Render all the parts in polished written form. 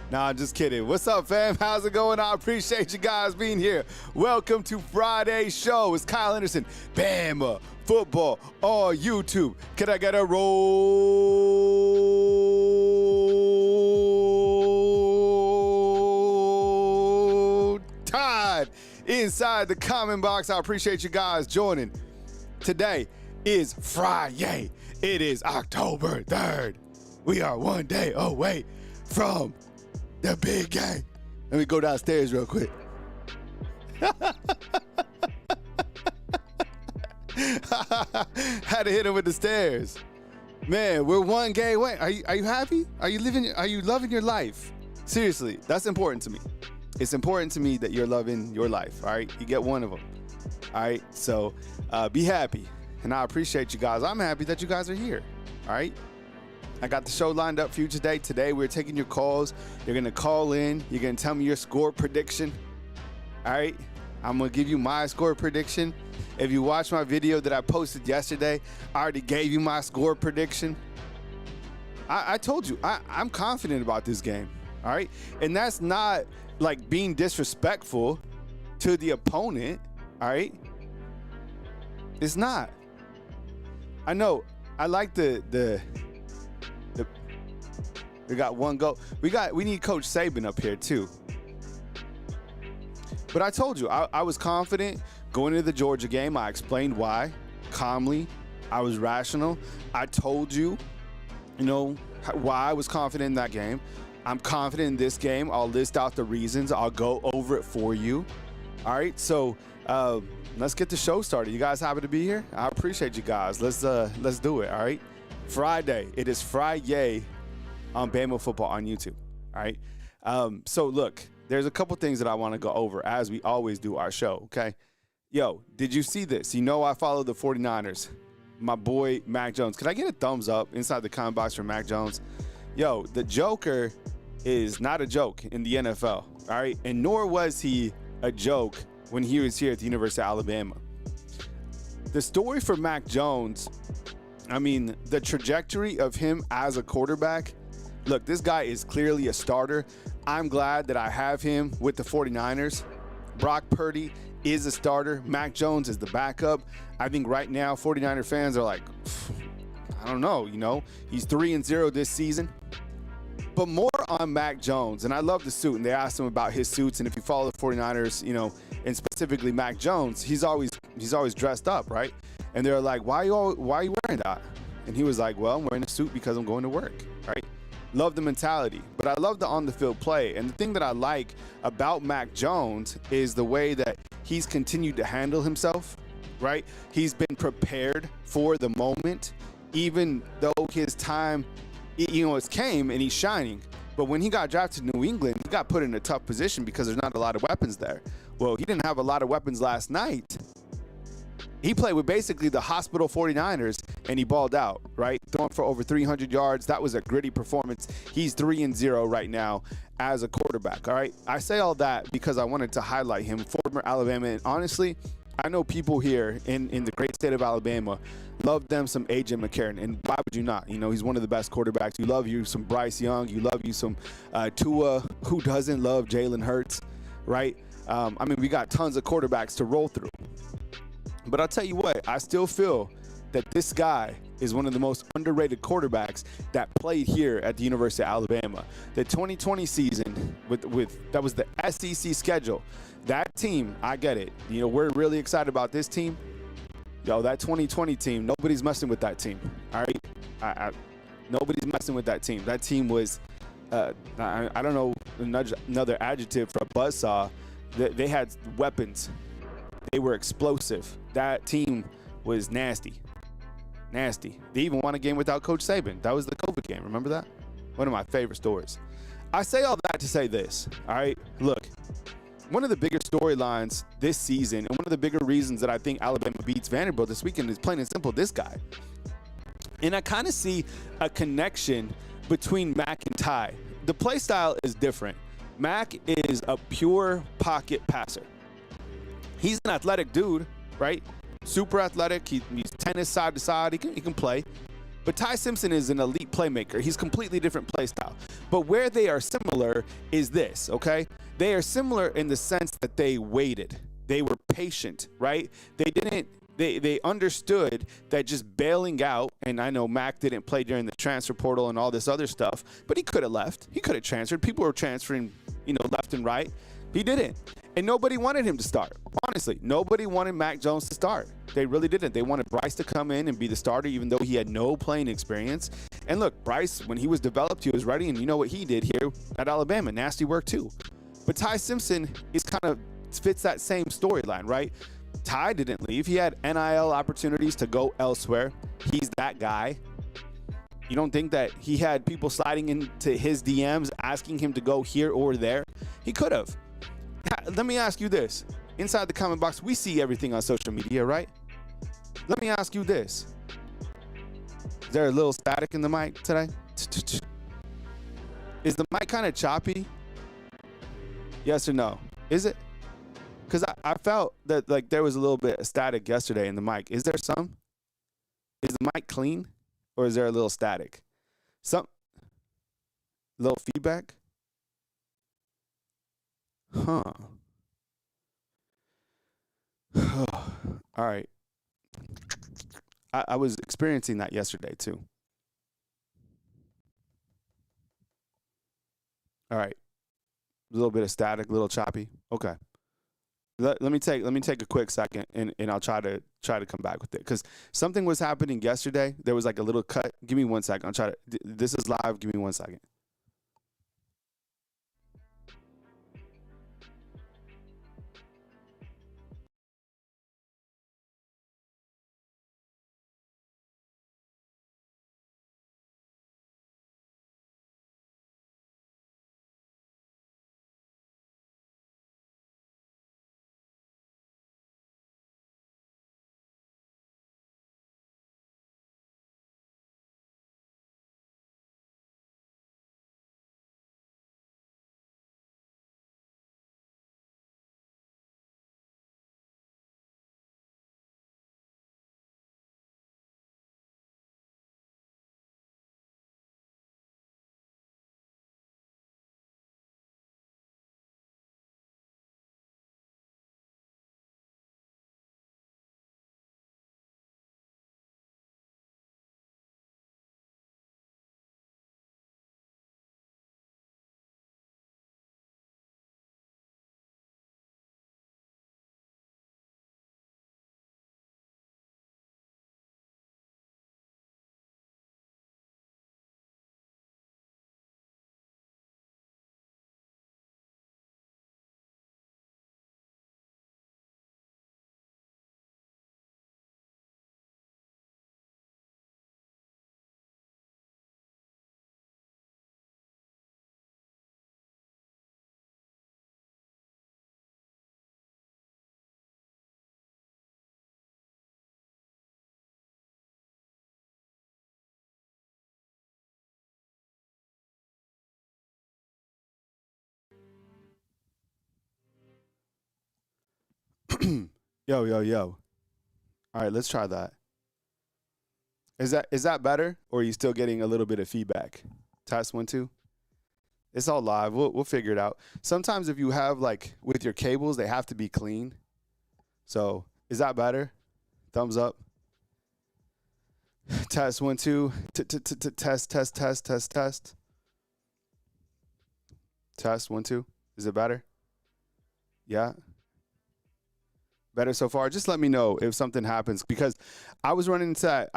Nah, just kidding. What's up, fam? How's it going? I appreciate you guys being here. Welcome to Friday's show. It's Kyle Anderson, Bama Football on YouTube. Can I get a roll tide inside the comment box? I appreciate you guys joining. Today is Friday. It is October 3rd. We are one day away from the big game. Let me go downstairs real quick. Had to hit him with the stairs. Man, we're one game away. Are you happy? Are you loving your life? Seriously, that's important to me. It's important to me that you're loving your life, all right? You get one of them, all right? So be happy, and I appreciate you guys. I'm happy that you guys are here, all right? I got the show lined up for you today. Today, we're taking your calls. You're going to call in. You're going to tell me your score prediction. All right? I'm going to give you my score prediction. If you watch my video that I posted yesterday, I already gave you my score prediction. I told you, I'm confident about this game. All right? And that's not like being disrespectful to the opponent. All right? It's not. I know. I like we got one goal. We need Coach Saban up here too. But I told you, I was confident going into the Georgia game. I explained why, calmly. I was rational. I told you, why I was confident in that game. I'm confident in this game. I'll list out the reasons. I'll go over it for you. All right, so let's get the show started. You guys happy to be here? I appreciate you guys. Let's do it. All right. Friday. It is Friday on Bama Football on YouTube. All right. So look, there's a couple things that I want to go over as we always do our show. Okay. Yo, did you see this? I follow the 49ers. My boy, Mac Jones. Can I get a thumbs up inside the comment box for Mac Jones? Yo, the Joker is not a joke in the NFL. All right. And nor was he a joke when he was here at the University of Alabama. The story for Mac Jones, the trajectory of him as a quarterback, look, this guy is clearly a starter. I'm glad that I have him with the 49ers. Brock Purdy is a starter. Mac Jones is the backup. I think right now 49er fans are like, I don't know, he's 3-0 this season. But more on Mac Jones, and I love the suit, and they asked him about his suits, and if you follow the 49ers, and specifically Mac Jones, he's always dressed up, right? And they're like, why are you wearing that? And he was like, well, I'm wearing a suit because I'm going to work, right? Love the mentality, but I love the on-the-field play. And the thing that I like about Mac Jones is the way that he's continued to handle himself, right? He's been prepared for the moment, even though his time, it's came and he's shining. But when he got drafted to New England, he got put in a tough position because there's not a lot of weapons there. Well, he didn't have a lot of weapons last night. He played with basically the hospital 49ers, and he balled out, right? Throwing for over 300 yards. That was a gritty performance. He's 3-0 right now as a quarterback, all right? I say all that because I wanted to highlight him, former Alabama. And honestly, I know people here in the great state of Alabama love them some A.J. McCarron, and why would you not? He's one of the best quarterbacks. You love you some Bryce Young. You love you some Tua. Who doesn't love Jalen Hurts, right? We got tons of quarterbacks to roll through. But I'll tell you what, I still feel that this guy is one of the most underrated quarterbacks that played here at the University of Alabama. The 2020 season, that was the SEC schedule. That team, I get it. We're really excited about this team. Yo, that 2020 team, nobody's messing with that team. All right? Nobody's messing with that team. That team was, I don't know, another adjective for a buzzsaw. They had weapons. They were explosive. That team was nasty. Nasty. They even won a game without Coach Saban. That was the COVID game. Remember that? One of my favorite stories. I say all that to say this. All right? Look, one of the bigger storylines this season and one of the bigger reasons that I think Alabama beats Vanderbilt this weekend is plain and simple this guy. And I kind of see a connection between Mac and Ty. The play style is different. Mac is a pure pocket passer. He's an athletic dude, right? Super athletic. He's tennis side to side. He can play. But Ty Simpson is an elite playmaker. He's completely different play style. But where they are similar is this, okay? They are similar in the sense that they waited. They were patient, right? They understood that just bailing out, and I know Mac didn't play during the transfer portal and all this other stuff, but he could have left. He could have transferred. People were transferring, left and right. He didn't. And nobody wanted him to start. Honestly, nobody wanted Mac Jones to start. They really didn't. They wanted Bryce to come in and be the starter, even though he had no playing experience. And look, Bryce, when he was developed, he was ready, and you know what he did here at Alabama. Nasty work, too. But Ty Simpson fits that same storyline, right? Ty didn't leave. He had NIL opportunities to go elsewhere. He's that guy. You don't think that he had people sliding into his DMs asking him to go here or there? He could have. Let me ask you this. Inside the comment box, we see everything on social media, right? Let me ask you this. Is there a little static in the mic today? Is the mic kind of choppy? Yes or no? Is it? Because I felt that like there was a little bit of static yesterday in the mic. Is there some? Is the mic clean? Or is there a little static? Some little feedback? Huh. All right. I was experiencing that yesterday too. All right. A little bit of static, a little choppy. Okay. Let me take a quick second and I'll try to come back with it, because something was happening yesterday. There was like a little cut. Give me 1 second. I'll try to. This is live. Give me 1 second. Yo. All right, let's try that. Is that better, or are you still getting a little bit of feedback? Test 1 2. It's all live. We'll figure it out. Sometimes if you have like with your cables, they have to be clean. So is that better? Thumbs up. Test 1 2. Test. Test 1 2. Is it better? Yeah. Better so far. Just let me know if something happens, because I was running into that.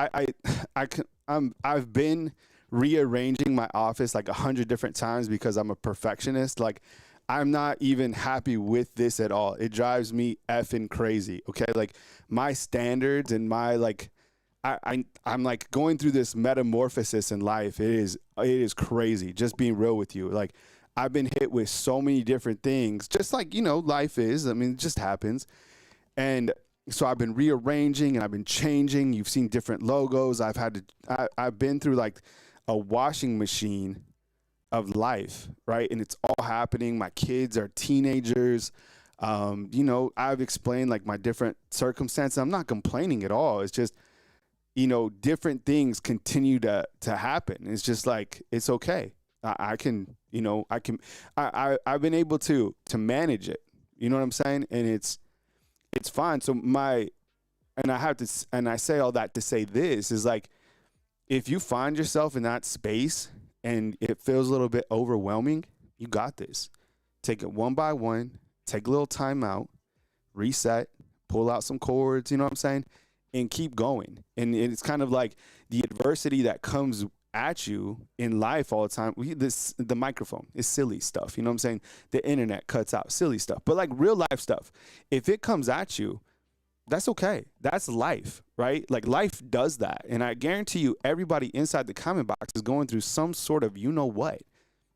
I've been rearranging my office like 100 different times because I'm a perfectionist. Like, I'm not even happy with this at all. It drives me effing crazy. Okay, like my standards and my like, I'm like going through this metamorphosis in life. It is crazy. Just being real with you. Like, I've been hit with so many different things. Just like, life is. I mean, it just happens. And so I've been rearranging and I've been changing. You've seen different logos. I've been through like a washing machine of life, right? And it's all happening. My kids are teenagers. I've explained like my different circumstances. I'm not complaining at all. It's just different things continue to happen. It's just like, it's okay. I've been able to manage it. You know what I'm saying? And it's fine. So I say all that to say this is like, if you find yourself in that space and it feels a little bit overwhelming, you got this. Take it one by one, take a little time out, reset, pull out some chords, you know what I'm saying? And keep going. And it's kind of like the adversity that comes at you in life all the time. The microphone is silly stuff. You know what I'm saying? The internet cuts out silly stuff. But like real life stuff, if it comes at you, that's okay. That's life, right? Like life does that. And I guarantee you, everybody inside the comment box is going through some sort of what.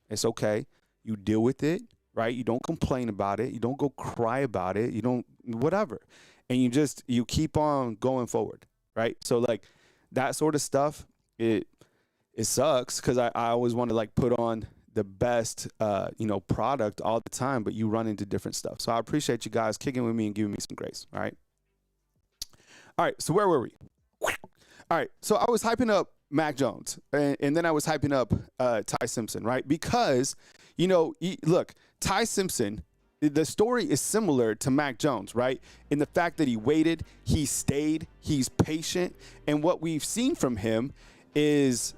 It's okay. You deal with it, right? You don't complain about it. You don't go cry about it. You don't whatever. And you keep on going forward, right? So like that sort of stuff, it sucks because I always want to like put on the best, product all the time, but you run into different stuff. So I appreciate you guys kicking with me and giving me some grace. All right. All right. So where were we? All right. So I was hyping up Mac Jones and then I was hyping up Ty Simpson, right? Because, look, Ty Simpson, the story is similar to Mac Jones, right? In the fact that he waited, he stayed, he's patient. And what we've seen from him is,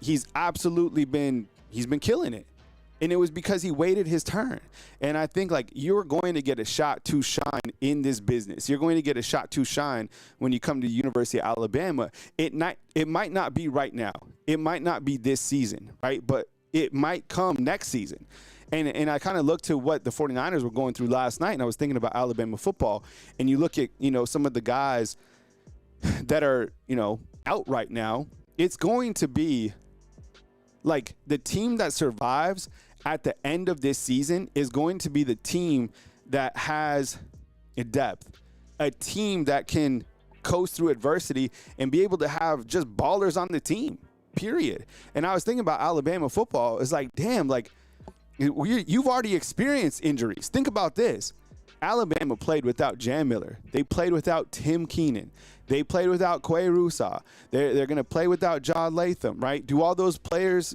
he's been killing it. And it was because he waited his turn. And I think like you're going to get a shot to shine in this business. You're going to get a shot to shine when you come to the University of Alabama. It might not be right now. It might not be this season, right? But it might come next season. And I kind of looked to what the 49ers were going through last night, and I was thinking about Alabama football. And you look at, some of the guys that are, out right now, it's going to be like the team that survives at the end of this season is going to be the team that has a depth, a team that can coast through adversity and be able to have just ballers on the team, period. And I was thinking about Alabama football. It's like, damn, like, you've already experienced injuries. Think about this. Alabama played without Jam Miller. They played without Tim Keenan. They played without Quay Rusa. They're going to play without John Latham, right? Do all those players,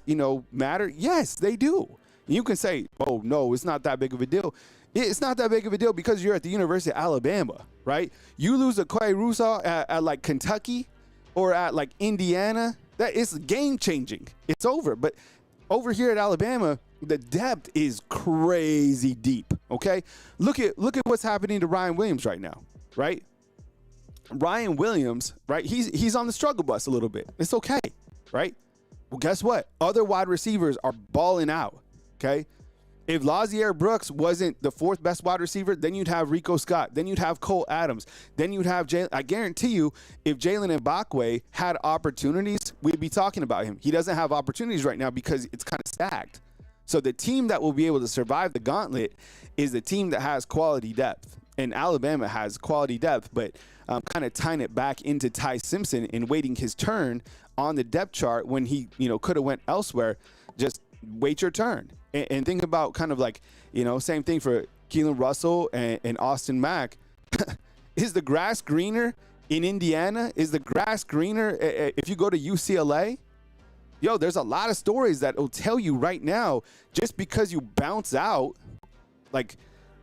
matter? Yes, they do. You can say, oh, no, it's not that big of a deal. It's not that big of a deal because you're at the University of Alabama, right? You lose a Quay Rusa at like Kentucky or at like Indiana, that is game changing. It's over. But over here at Alabama, the depth is crazy deep, okay? Look at what's happening to Ryan Williams right now, right? Ryan Williams, right? He's on the struggle bus a little bit. It's okay, right? Well, guess what? Other wide receivers are balling out, okay? If Lazier Brooks wasn't the fourth best wide receiver, then you'd have Rico Scott. Then you'd have Cole Adams. Then you'd have Jalen. I guarantee you, if Jalen Mbakwe had opportunities, we'd be talking about him. He doesn't have opportunities right now because it's kind of stacked. So the team that will be able to survive the gauntlet is the team that has quality depth. And Alabama has quality depth, but kind of tying it back into Ty Simpson and waiting his turn on the depth chart when he, could have went elsewhere. Just wait your turn. And think about kind of like, same thing for Keelan Russell and Austin Mack. Is the grass greener in Indiana? Is the grass greener if you go to UCLA? Yo, there's a lot of stories that will tell you right now, just because you bounce out, like,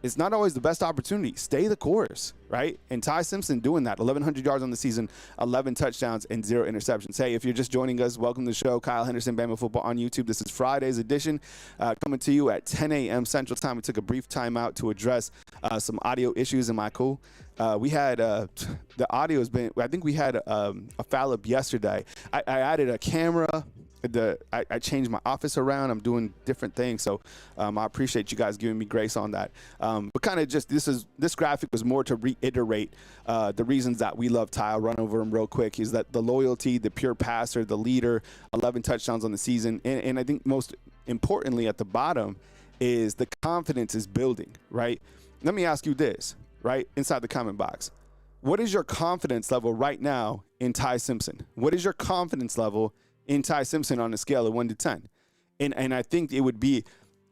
it's not always the best opportunity. Stay the course, right? And Ty Simpson doing that. 1,100 yards on the season, 11 touchdowns, and 0 interceptions. Hey, if you're just joining us, welcome to the show. Kyle Henderson, Bama Football on YouTube. This is Friday's edition, coming to you at 10 a.m. Central Time. We took a brief time out to address some audio issues. Am I cool? We had the audio has been, I think we had a foul up yesterday. I added a camera. I changed my office around. I'm doing different things. So I appreciate you guys giving me grace on that. But kind of just this graphic was more to reiterate the reasons that we love Ty. I'll run over them real quick. Is that the loyalty, the pure passer, the leader, 11 touchdowns on the season. And I think most importantly at the bottom is the confidence is building, right? Let me ask you this, right? Inside the comment box. What is your confidence level right now in Ty Simpson? What is your confidence level in Ty Simpson on a scale of 1 to 10? And I think it would be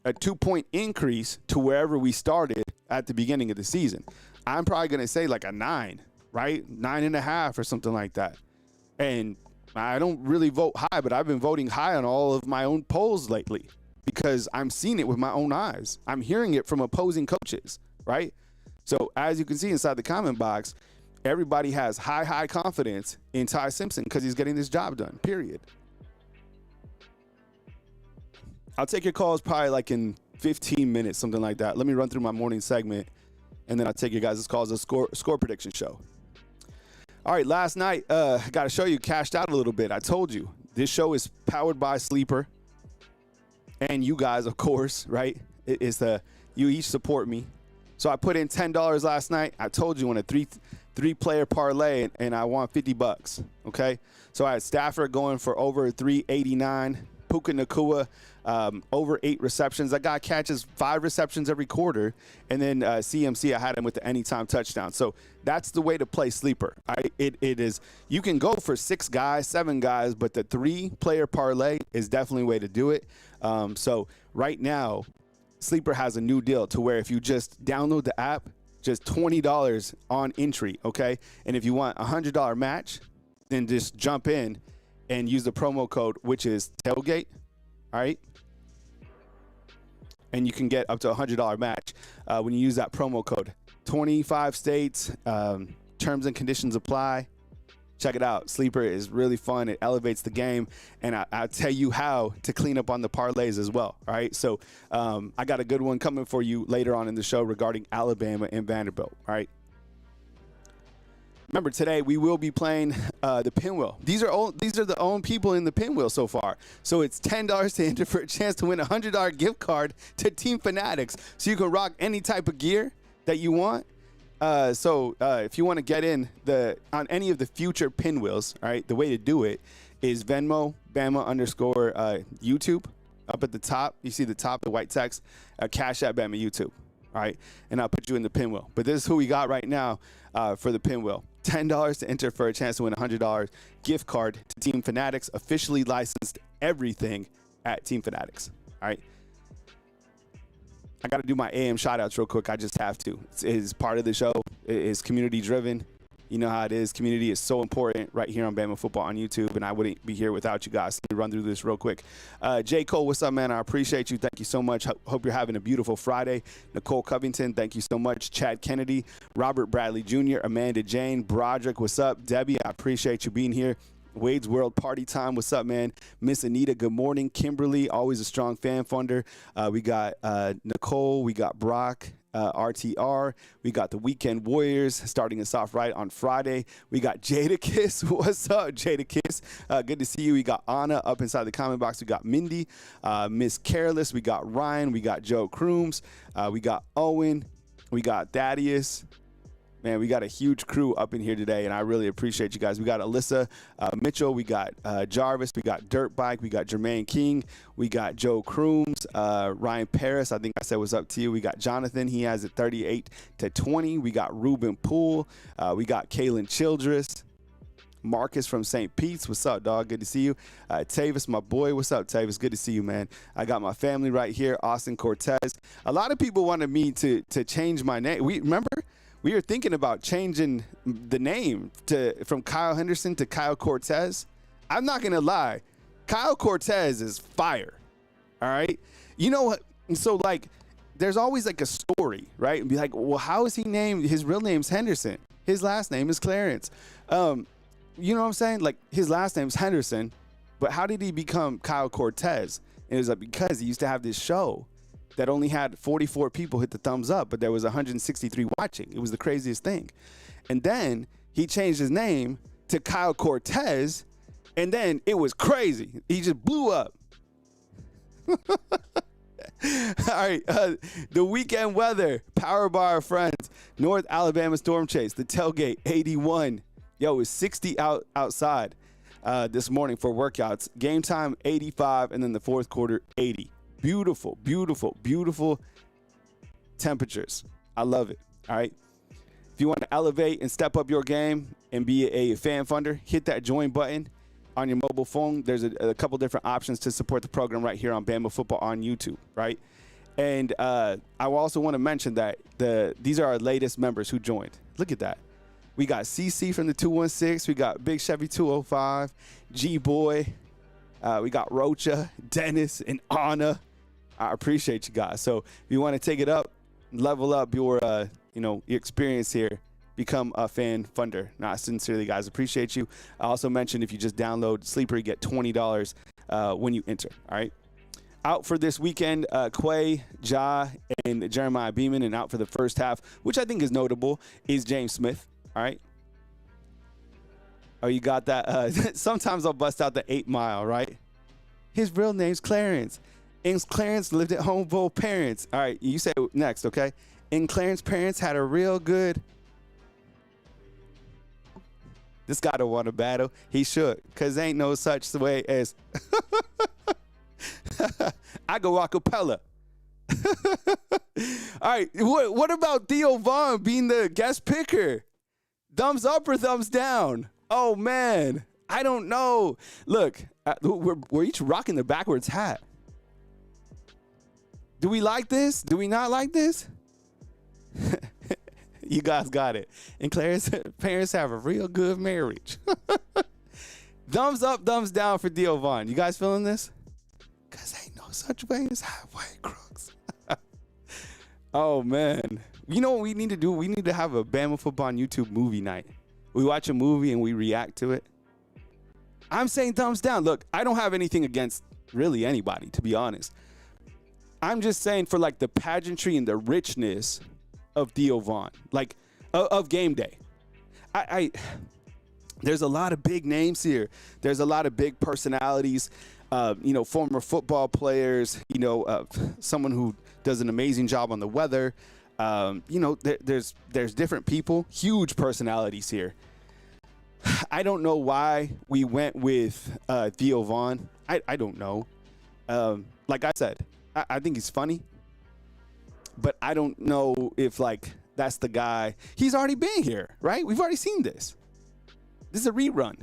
a 2-point increase to wherever we started at the beginning of the season. I'm probably going to say like a 9, right? 9.5 or something like that. And I don't really vote high, but I've been voting high on all of my own polls lately because I'm seeing it with my own eyes. I'm hearing it from opposing coaches, right? So as you can see inside the comment box, everybody has high confidence in Ty Simpson because he's getting this job done, period. I'll take your calls probably like in 15 minutes, something like that. Let me run through my morning segment, and then I'll take your guys' calls, a score prediction show. All right, last night, I got to show you, cashed out a little bit. I told you, this show is powered by Sleeper. And you guys, of course, right? You each support me. So I put in $10 last night. I told you on a three-player parlay, and I won $50, okay? So I had Stafford going for over 389. Puka Nacua, over 8 receptions. That guy catches 5 receptions every quarter. And then CMC, I had him with the anytime touchdown. So that's the way to play Sleeper. It is, you can go for 6 guys, 7 guys, but the 3-player parlay is definitely a way to do it. So right now, Sleeper has a new deal to where if you just download the app, just $20 on entry, okay? And if you want a $100 match, then just jump in and use the promo code, which is tailgate, all right? And you can get up to a $100 match when you use that promo code. 25 states, terms and conditions apply. Check it out. Sleeper is really fun. It elevates the game, and I'll tell you how to clean up on the parlays as well, all right? So I got a good one coming for you later on in the show regarding Alabama and Vanderbilt, all right? Remember, today we will be playing the pinwheel. These are the only people in the pinwheel so far. So it's $10 to enter for a chance to win a $100 gift card to Team Fanatics. So you can rock any type of gear that you want. So if you want to get in on any of the future pinwheels, all right, the way to do it is Venmo, Bama _ YouTube. Up at the top, you see the top, the white text, Cash App Bama YouTube. All right, and I'll put you in the pinwheel. But this is who we got right now for the pinwheel. $10 to enter for a chance to win a $100 gift card to Team Fanatics, officially licensed everything at Team Fanatics. All right. I got to do my AM shoutouts real quick. I just have to. It's part of the show. It's community driven. You know how it is. Community is so important right here on Bama Football on YouTube, and I wouldn't be here without you guys. Let me run through this real quick. J. Cole, what's up, man? I appreciate you. Thank you so much. Hope you're having a beautiful Friday. Nicole Covington, thank you so much. Chad Kennedy, Robert Bradley Jr., Amanda Jane, Broderick, what's up? Debbie, I appreciate you being here. Wade's World Party Time, what's up, man? Miss Anita, good morning. Kimberly, always a strong fan funder. We got Nicole, we got Brock, RTR, we got the Weekend Warriors starting us off right on Friday. We got Jadakiss, what's up, Jadakiss? Good to see you. We got Anna up inside the comment box. We got Mindy, Miss Careless, we got Ryan, we got Joe Crooms, we got Owen, we got Thaddeus. Man, we got a huge crew up in here today, and I really appreciate you guys. We got Alyssa Mitchell, we got Jarvis, we got Dirt Bike, we got Jermaine King, we got Joe Crooms, Ryan Paris, I think I said what's up to you. We got Jonathan, he has it 38-20. We got Ruben Poole, we got Kaylin Childress, Marcus from St. Pete's, what's up, dog? Good to see you. Tavis, my boy, what's up, Tavis? Good to see you, man. I got my family right here, Austin Cortez. A lot of people wanted me to change my name. We were thinking about changing the name from Kyle Henderson to Kyle Cortez. I'm not going to lie. Kyle Cortez is fire. All right. You know what? So, like, there's always like a story, right? And be like, well, how is he named? His real name's Henderson. His last name is Clarence. You know what I'm saying? Like, his last name's Henderson. But how did he become Kyle Cortez? And it was like, because he used to have this show that only had 44 people hit the thumbs up, but there was 163 watching. It was the craziest thing. And then he changed his name to Kyle Cortez, and then it was crazy. He just blew up. All right, the weekend weather, powered by our friends, North Alabama Storm Chase, the tailgate, 81. Yo, it's 60 outside this morning for workouts. Game time, 85, and then the fourth quarter, 80. Beautiful, beautiful, beautiful temperatures. I love it. All right. If you want to elevate and step up your game and be a fan funder, hit that join button on your mobile phone. There's a couple different options to support the program right here on Bama Football on YouTube, right? And I also want to mention that these are our latest members who joined. Look at that. We got CC from the 216. We got Big Chevy 205, G-Boy. We got Rocha, Dennis, and Anna. I appreciate you guys. So if you want to take it up, level up your, your experience here, become a fan funder. Nah, sincerely, guys, appreciate you. I also mentioned if you just download Sleeper, you get $20 when you enter. All right. Out for this weekend, Quay, Ja, and Jeremiah Beeman, and out for the first half, which I think is notable, is James Smith. All right. Oh, you got that? Sometimes I'll bust out the 8 Mile, right? His real name's Clarence. And Clarence lived at home with both parents. All right, you say it next, okay? And Clarence's parents had a real good. This guy don't want to battle. He should, because ain't no such way as. I go acapella. All right, what about Theo Vaughn being the guest picker? Thumbs up or thumbs down? Oh, man, I don't know. Look, we're each rocking the backwards hat. Do we like this? Do we not like this? You guys got it. And Claire's parents have a real good marriage. Thumbs up, thumbs down for Theo Vaughn. You guys feeling this? Because ain't no such way as halfway crooks. Oh, man. You know what we need to do? We need to have a Bama Football on YouTube movie night. We watch a movie and we react to it. I'm saying thumbs down. Look, I don't have anything against really anybody, to be honest. I'm just saying for like the pageantry and the richness of Theo Vaughn, like of game day. There's a lot of big names here. There's a lot of big personalities, former football players, someone who does an amazing job on the weather. There's different people, huge personalities here. I don't know why we went with Theo Vaughn. I don't know. Like I said, I think he's funny, but I don't know if that's the guy. He's already been here, right? We've already seen this. This is a rerun.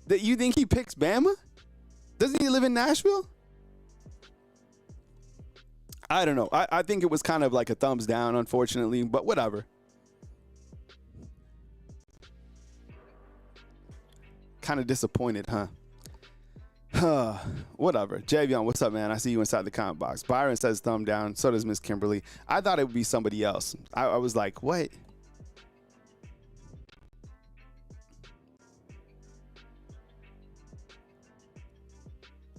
That you think he picks Bama? Doesn't he live in Nashville? I don't know. I think it was kind of like a thumbs down, unfortunately, but whatever. Kind of disappointed, huh? Whatever. Javion, what's up, man? I see you inside the comment box. Byron says thumb down. So does Miss Kimberly. I thought it would be somebody else. I was like, what?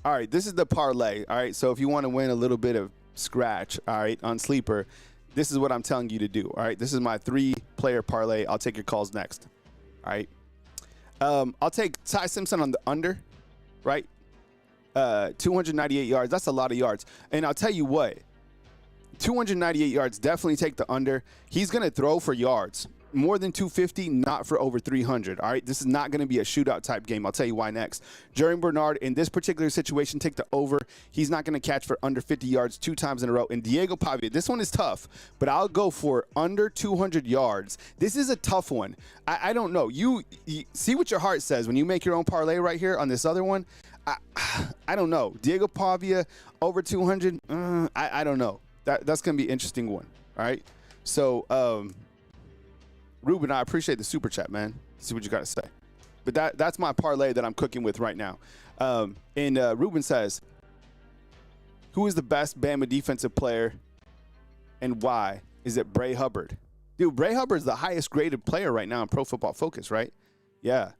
All right, this is the parlay. All right, so if you want to win a little bit of scratch, all right, on Sleeper, this is what I'm telling you to do. All right, this is my 3-player parlay. I'll take your calls next. All right. I'll take Ty Simpson on the under, right? 298 yards. That's a lot of yards. And I'll tell you what, 298 yards, definitely take the under. He's going to throw for yards. More than 250, not for over 300. All right, this is not going to be a shootout type game. I'll tell you why next. Jeremy Bernard, in this particular situation, take the over. He's not going to catch for under 50 yards 2 times in a row. And Diego Pavia, this one is tough, but I'll go for under 200 yards. This is a tough one. I don't know. You see what your heart says when you make your own parlay right here on this other one. I don't know. Diego Pavia over 200. I don't know. That's going to be an interesting one. All right. So, Ruben, I appreciate the super chat, man. See what you got to say. But that's my parlay that I'm cooking with right now. And Ruben says, who is the best Bama defensive player and why? Is it Bray Hubbard? Dude, Bray Hubbard's the highest graded player right now in Pro Football Focus, right? Yeah,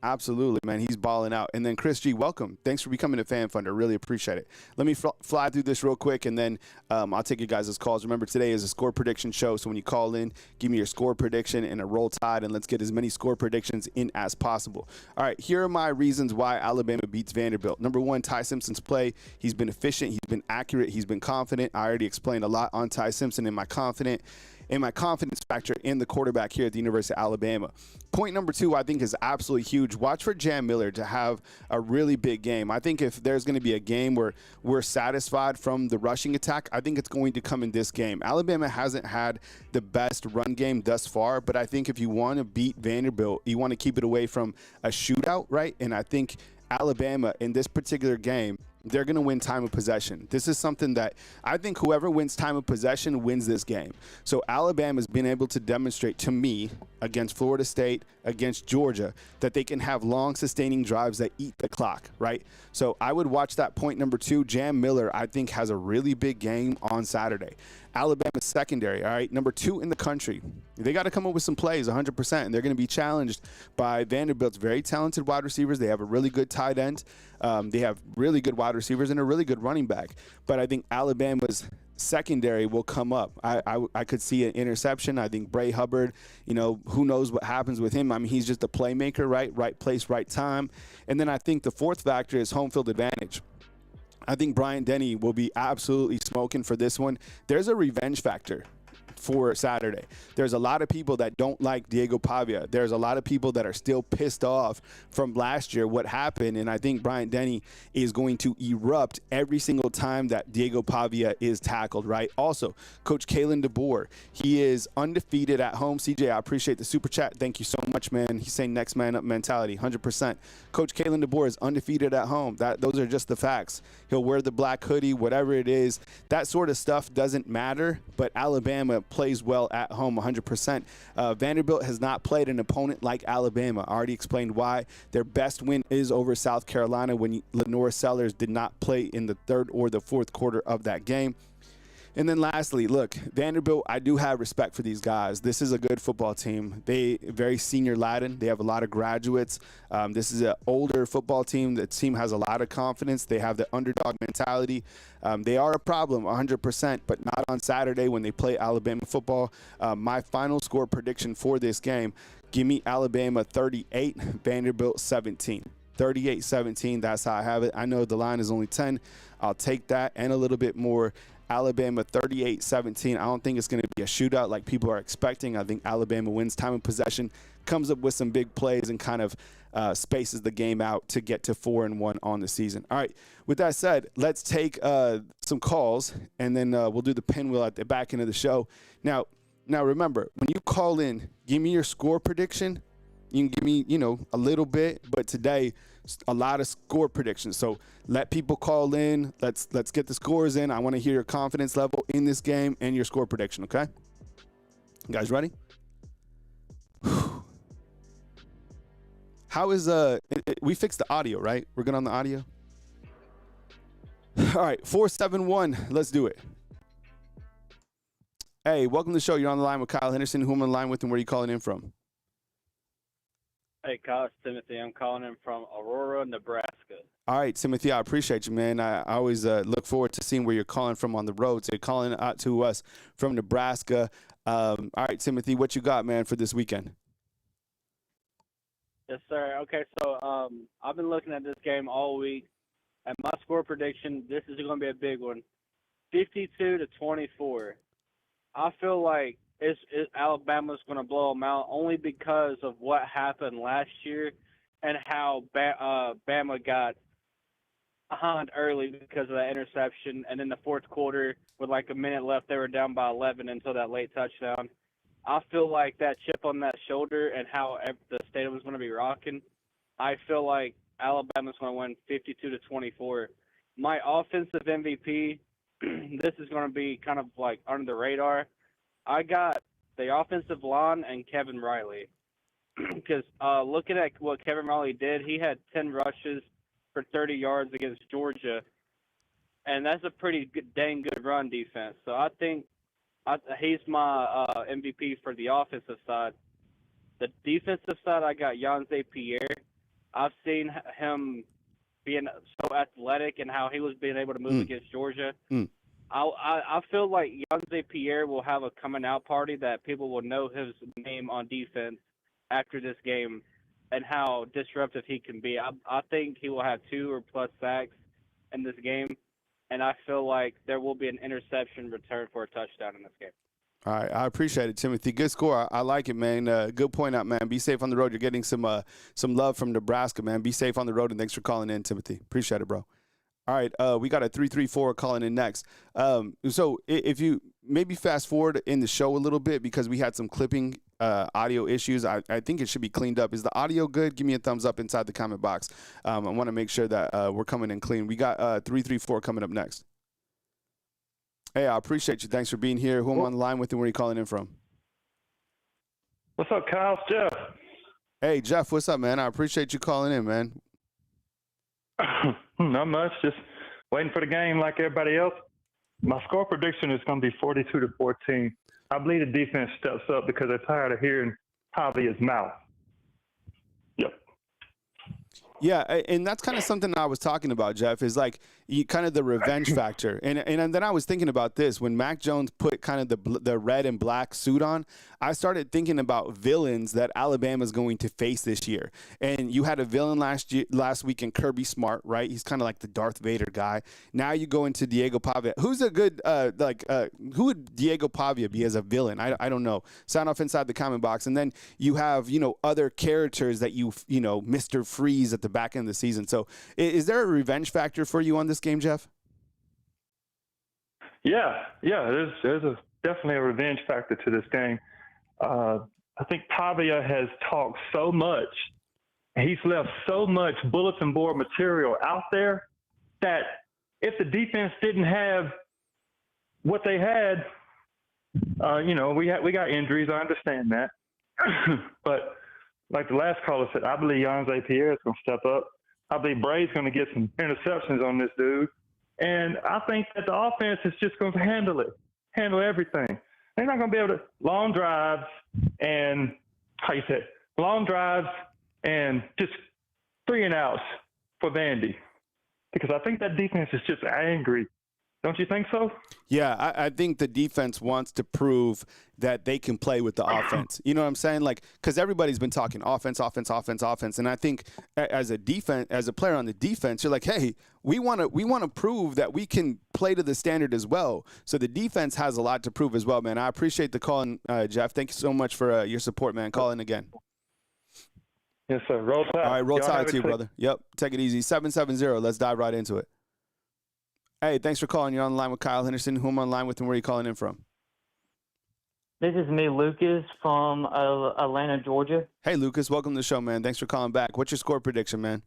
absolutely, man. He's balling out. And then Chris G, welcome. Thanks for becoming a fan funder. Really appreciate it. Let me fly through this real quick, and then I'll take you guys' calls. Remember, today is a score prediction show, so when you call in, give me your score prediction and a roll tide, and let's get as many score predictions in as possible. All right, here are my reasons why Alabama beats Vanderbilt. Number 1, Ty Simpson's play. He's been efficient. He's been accurate. He's been confident. I already explained a lot on Ty Simpson and my confidence factor in the quarterback here at the University of Alabama. Point number 2, I think, is absolutely huge. Watch for Jam Miller to have a really big game. I think if there's going to be a game where we're satisfied from the rushing attack, I think it's going to come in this game. Alabama hasn't had the best run game thus far, but I think if you want to beat Vanderbilt, you want to keep it away from a shootout, right? And I think Alabama in this particular game, they're going to win time of possession. This is something that I think whoever wins time of possession wins this game. So Alabama's been able to demonstrate to me against Florida State, against Georgia, that they can have long sustaining drives that eat the clock, right? So I would watch that point number 2. Jam Miller, I think, has a really big game on Saturday. Alabama's secondary, all right, number 2 in the country. They got to come up with some plays 100%, and they're going to be challenged by Vanderbilt's very talented wide receivers. They have a really good tight end. They have really good wide receivers and a really good running back. But I think Alabama's secondary will come up. I could see an interception. I think Bray Hubbard, who knows what happens with him. I mean, he's just a playmaker, right? Right place, right time. And then I think the fourth factor is home field advantage. I think Bryant Denny will be absolutely smoking for this one. There's a revenge factor for Saturday. There's a lot of people that don't like Diego Pavia. There's a lot of people that are still pissed off from last year, what happened, and I think Bryant Denny is going to erupt every single time that Diego Pavia is tackled, right? Also, Coach Kalen DeBoer, he is undefeated at home. CJ, I appreciate the super chat. Thank you so much, man. He's saying next man up mentality, 100%. Coach Kalen DeBoer is undefeated at home. Those are just the facts. He'll wear the black hoodie, whatever it is. That sort of stuff doesn't matter, but Alabama plays well at home 100%. Vanderbilt has not played an opponent like Alabama. I already explained why. Their best win is over South Carolina when Lenore Sellers did not play in the third or the fourth quarter of that game. And then lastly, look, Vanderbilt, I do have respect for these guys. This is a good football team. They very senior laden. They have a lot of graduates. This is an older football team. The team has a lot of confidence. They have the underdog mentality. They are a problem 100%, but not on Saturday when they play Alabama football. My final score prediction for this game, give me Alabama 38, Vanderbilt 17. 38-17, that's how I have it. I know the line is only 10. I'll take that and a little bit more. Alabama 38-17. I don't think it's going to be a shootout like people are expecting. I think Alabama wins time of possession, comes up with some big plays, and kind of spaces the game out to get to 4-1 on the season. All right, with that said, let's take some calls, and then we'll do the pinwheel at the back end of the show. Now remember, when you call in, give me your score prediction. You can give me, a little bit, but today, a lot of score predictions. So let people call in. Let's get the scores in. I want to hear your confidence level in this game and your score prediction, okay? You guys ready? How is we fixed the audio, right? We're good on the audio? All right, 471. Let's do it. Hey, welcome to the show. You're on the line with Kyle Henderson. Who am I on the line with, and where are you calling in from? Hey, Kyle, it's Timothy. I'm calling in from Aurora, Nebraska. All right, Timothy, I appreciate you, man. I always look forward to seeing where you're calling from on the road. So you're calling out to us from Nebraska. All right, Timothy, what you got, man, for this weekend? Yes, sir. Okay, so I've been looking at this game all week, and my score prediction, this is going to be a big one, 52-24. I feel like Alabama's going to blow them out only because of what happened last year and how Bama got behind early because of that interception. And in the fourth quarter, with like a minute left, they were down by 11 until that late touchdown. I feel like that chip on that shoulder and how the stadium is going to be rocking, I feel like Alabama's going to win 52-24. My offensive MVP, this is going to be kind of like under the radar. I got the offensive line and Kevin Riley. Because looking at what Kevin Riley did, he had 10 rushes for 30 yards against Georgia. And that's a pretty dang good run defense. So I think he's my MVP for the offensive side. The defensive side, I got Yanze Pierre. I've seen him being so athletic and how he was being able to move against Georgia. I feel like Yanze Pierre will have a coming out party that people will know his name on defense after this game and how disruptive he can be. I think he will have 2 or plus sacks in this game, and I feel like there will be an interception return for a touchdown in this game. All right, I appreciate it, Timothy. Good score. I like it, man. Good point out, man. Be safe on the road. You're getting some love from Nebraska, man. Be safe on the road, and thanks for calling in, Timothy. Appreciate it, bro. All right, we got a 334 calling in next. So if you maybe fast forward in the show a little bit because we had some clipping audio issues. I think it should be cleaned up. Is the audio good? Give me a thumbs up inside the comment box. I want to make sure that we're coming in clean. We got 334 coming up next. Hey, I appreciate you. Thanks for being here. Who am I on the line with and where are you calling in from? What's up, Kyle? It's Jeff. Hey, Jeff, what's up, man? I appreciate you calling in, man. Not much. Just waiting for the game like everybody else. My score prediction is going to be 42-14. I believe the defense steps up because they're tired of hearing Pavia's mouth. Yep. Yeah, and that's kind of something I was talking about, Jeff, is like kind of the revenge factor. And then I was thinking about this. When Mac Jones put kind of the red and black suit on, I started thinking about villains that Alabama's going to face this year. And you had a villain last week in Kirby Smart, right? He's kind of like the Darth Vader guy. Now you go into Diego Pavia. Who's a good, who would Diego Pavia be as a villain? I don't know. Sound off inside the comment box. And then you have, other characters that Mr. Freeze at the back end of the season. So is there a revenge factor for you on this game, Jeff? Yeah. There's definitely a revenge factor to this game. I think Pavia has talked so much. He's left so much bulletin board material out there that if the defense didn't have what they had, we got injuries. I understand that. But like the last caller said, I believe Yonze Pierre is going to step up. I believe Bray's going to get some interceptions on this dude. And I think that the offense is just going to handle everything. They're not going to be able to long drives and just 3 and outs for Vandy. Because I think that defense is just angry. Don't you think so? Yeah, I think the defense wants to prove that they can play with the offense. You know what I'm saying? Like, because everybody's been talking offense. And I think as a player on the defense, you're like, hey, we want to prove that we can play to the standard as well. So the defense has a lot to prove as well, man. I appreciate the call, Jeff. Thank you so much for your support, man. Call in again. Yes, sir. Roll Tide. All right, roll Tide to you, brother. Yep, take it easy. 770. Let's dive right into it. Hey, thanks for calling. You're on the line with Kyle Henderson. Who am I on the line with and where are you calling in from? This is me, Lucas, from Atlanta, Georgia. Hey, Lucas. Welcome to the show, man. Thanks for calling back. What's your score prediction, man?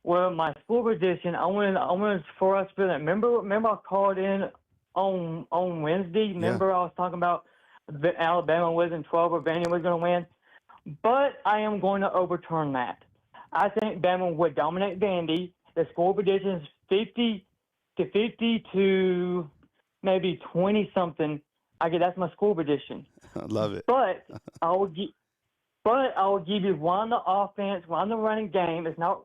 Well, my score prediction, I wanted for us to remember I called in on Wednesday. Remember I was talking about Alabama was in 12 or Vandy was going to win. But I am going to overturn that. I think Bama would dominate Vandy. The score prediction is 50 to maybe 20-something. That's my score prediction. I love it. But I will give you one the offense, one the running game. It's not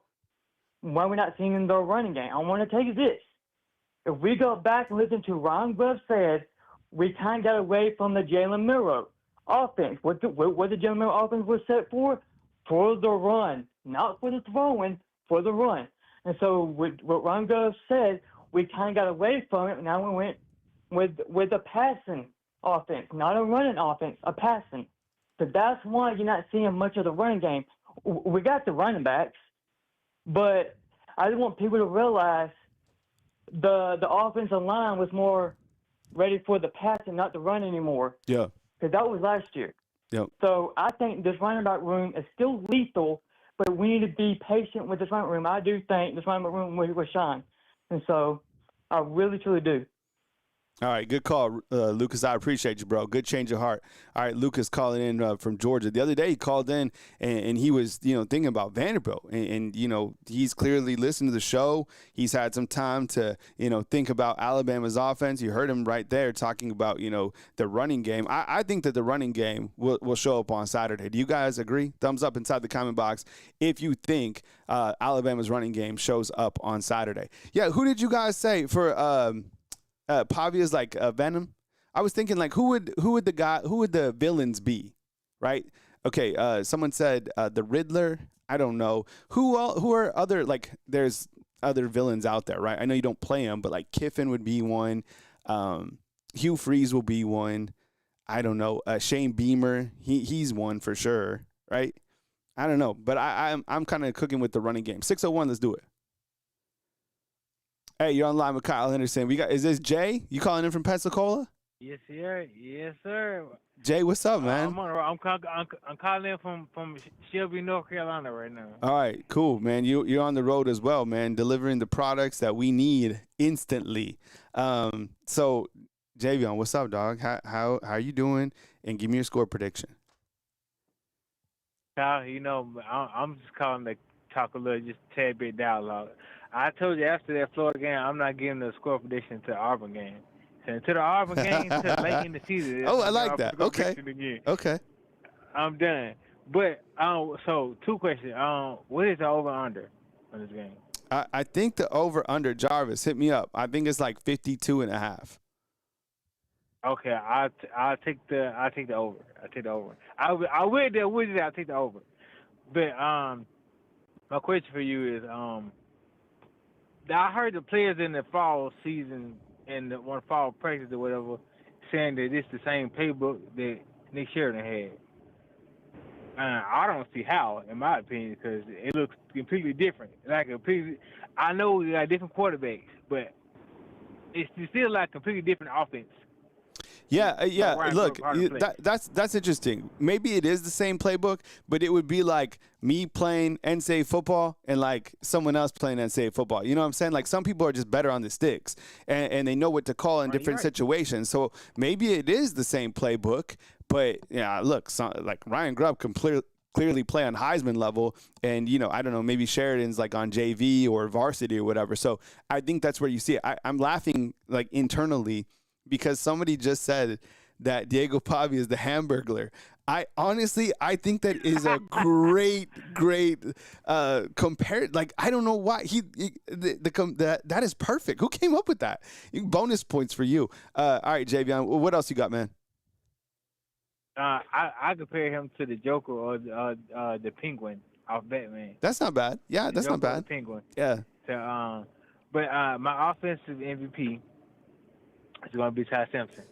why we're not seeing the running game. I want to tell you this. If we go back and listen to Ron Grubb said, we kind of got away from the Jalen Milroe offense. What the Jalen Milroe offense was set for? For the run. Not for the throwing, for the run. And so what Ron Grubb said, we kind of got away from it. Now we went with a passing offense, not a running offense, a passing. So that's why you're not seeing much of the running game. We got the running backs, but I just want people to realize the offensive line was more ready for the passing, not the run anymore. Yeah. Because that was last year. Yep. So I think this running back room is still lethal, but we need to be patient with this running room. I do think this running back room will shine. And so I really, truly do. All right, good call, Lucas. I appreciate you, bro. Good change of heart. All right, Lucas calling in from Georgia. The other day he called in and he was, thinking about Vanderbilt. And, he's clearly listened to the show. He's had some time to, think about Alabama's offense. You heard him right there talking about, the running game. I think that the running game will show up on Saturday. Do you guys agree? Thumbs up inside the comment box if you think Alabama's running game shows up on Saturday. Yeah, who did you guys say for Pavia's like Venom? I was thinking like who would the villains be, right? Okay, someone said the Riddler. I don't know who are other, like there's other villains out there, right? I know you don't play them, but like Kiffin would be one. Hugh Freeze will be one. I don't know. Shane Beamer, he's one for sure, right? I don't know, but I'm kind of cooking with the running game. 601, let's do it. Hey, you're online with Kyle Henderson. Is this Jay? You calling in from Pensacola? Yes, sir. Yes, sir. Jay, what's up, man? I'm calling in from Shelby, North Carolina right now. All right, cool, man. You're on the road as well, man, delivering the products that we need instantly. So, Javion, what's up, dog? How are you doing? And give me your score prediction. Kyle, I'm just calling to talk a little, just a tad bit dialogue. I told you after that Florida game, I'm not giving the score prediction to the Auburn game. To the Auburn game, to late in the season. Oh, I like that. Okay. Okay. I'm done. But so 2 questions. What is the over under on this game? I think the over under, Jarvis, hit me up. I think it's like 52.5. Okay, I'll take the over. I'll take the over. I will there with it. I'll take the over. But my question for you is I heard the players in the fall season and the one fall practice or whatever saying that it's the same playbook that Nick Sheridan had. I don't see how, in my opinion, because it looks completely different. I know we got different quarterbacks, but it's still like completely different offense. Yeah. Look, that's interesting. Maybe it is the same playbook, but it would be like me playing NCAA football and like someone else playing NCAA football. You know what I'm saying? Like some people are just better on the sticks and they know what to call in different situations. So maybe it is the same playbook, but yeah, look, like Ryan Grubb can clearly play on HEISMAN level, and I don't know, maybe Sheridan's like on JV or varsity or whatever. So I think that's where you see it. I'm laughing like internally, because somebody just said that Diego Pavia is the Hamburglar. I think that is a great compare. Like, I don't know why that is perfect. Who came up with that? Bonus points for you. All right, Javion, what else you got, man? I compare him to the Joker or the Penguin off Batman. That's not bad. Yeah, that's not bad. The Penguin. Yeah. So, but my offensive MVP is going to be Ty Simpson.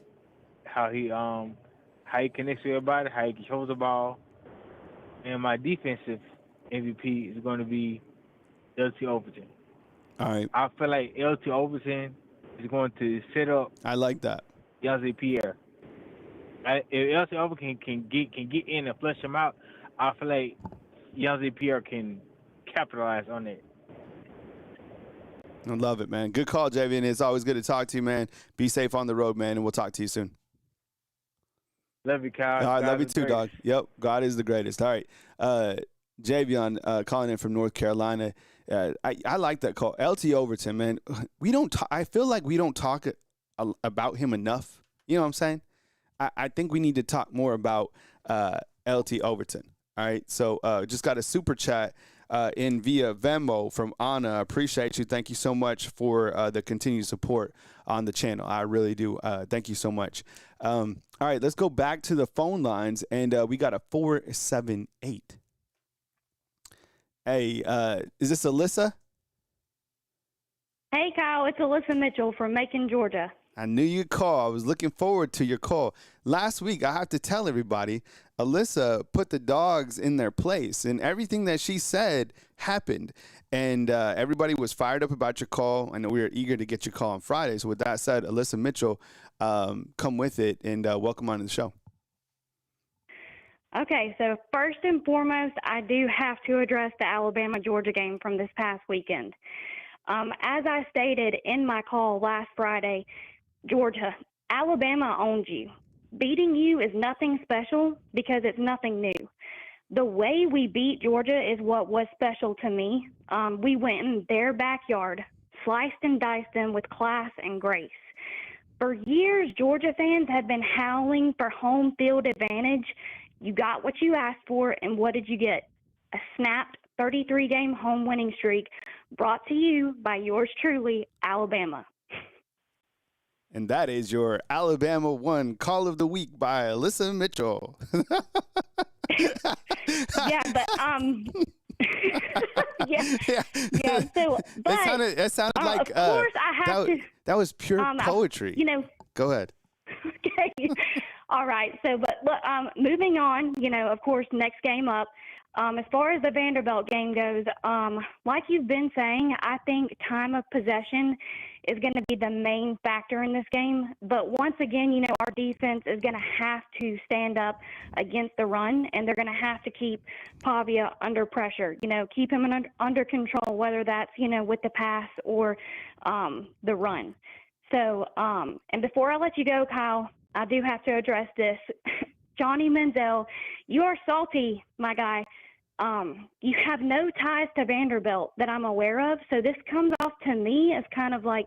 How he connects with everybody, how he controls the ball. And my defensive MVP is going to be LT Overton. All right. I feel like LT Overton is going to set up. I like that. Yazzie Pierre. If LT Overton can get in and flush him out, I feel like Yazzie Pierre can capitalize on that. I love it, man. Good call, Javion. It's always good to talk to you, man. Be safe on the road, man, and we'll talk to you soon. Love you, Kyle. All right, love you too, dog. Yep, God is the greatest. All right, Javion calling in from North Carolina. I like that call. LT Overton, man. I feel like we don't talk about him enough. You know what I'm saying? I think we need to talk more about LT Overton. All right, so just got a super chat in via Venmo from Anna. Appreciate you. Thank you so much for the continued support on the channel. I really do. Thank you so much. All right, let's go back to the phone lines, and we got a 478. Hey, is this Alyssa? Hey, Kyle. It's Alyssa Mitchell from Macon, Georgia. I knew you'd call. I was looking forward to your call. Last week, I have to tell everybody, Alyssa put the dogs in their place, and everything that she said happened. And everybody was fired up about your call. I know we were eager to get your call on Friday. So with that said, Alyssa Mitchell, come with it, and welcome on to the show. Okay, so first and foremost, I do have to address the Alabama-Georgia game from this past weekend. As I stated in my call last Friday, Georgia, Alabama owns you. Beating you is nothing special because it's nothing new. The way we beat Georgia is what was special to me. We went in their backyard, sliced and diced them with class and grace. For years, Georgia fans had been howling for home field advantage. You got what you asked for, and what did you get? A snapped 33-game home winning streak brought to you by yours truly, Alabama. And that is your Alabama 1 Call of the Week by Alyssa Mitchell. Yeah, but yeah. So, but it sounded like of course I have to. That was pure poetry. Go ahead. Okay. All right. So, but moving on. Of course, next game up. As far as the Vanderbilt game goes, like you've been saying, I think time of possession is going to be the main factor in this game. But once again, our defense is going to have to stand up against the run, and they're going to have to keep Pavia under pressure, keep him under control, whether that's, with the pass or the run. So, and before I let you go, Kyle, I do have to address this. Johnny Manziel, you are salty, my guy. You have no ties to Vanderbilt that I'm aware of, so this comes off to me as kind of like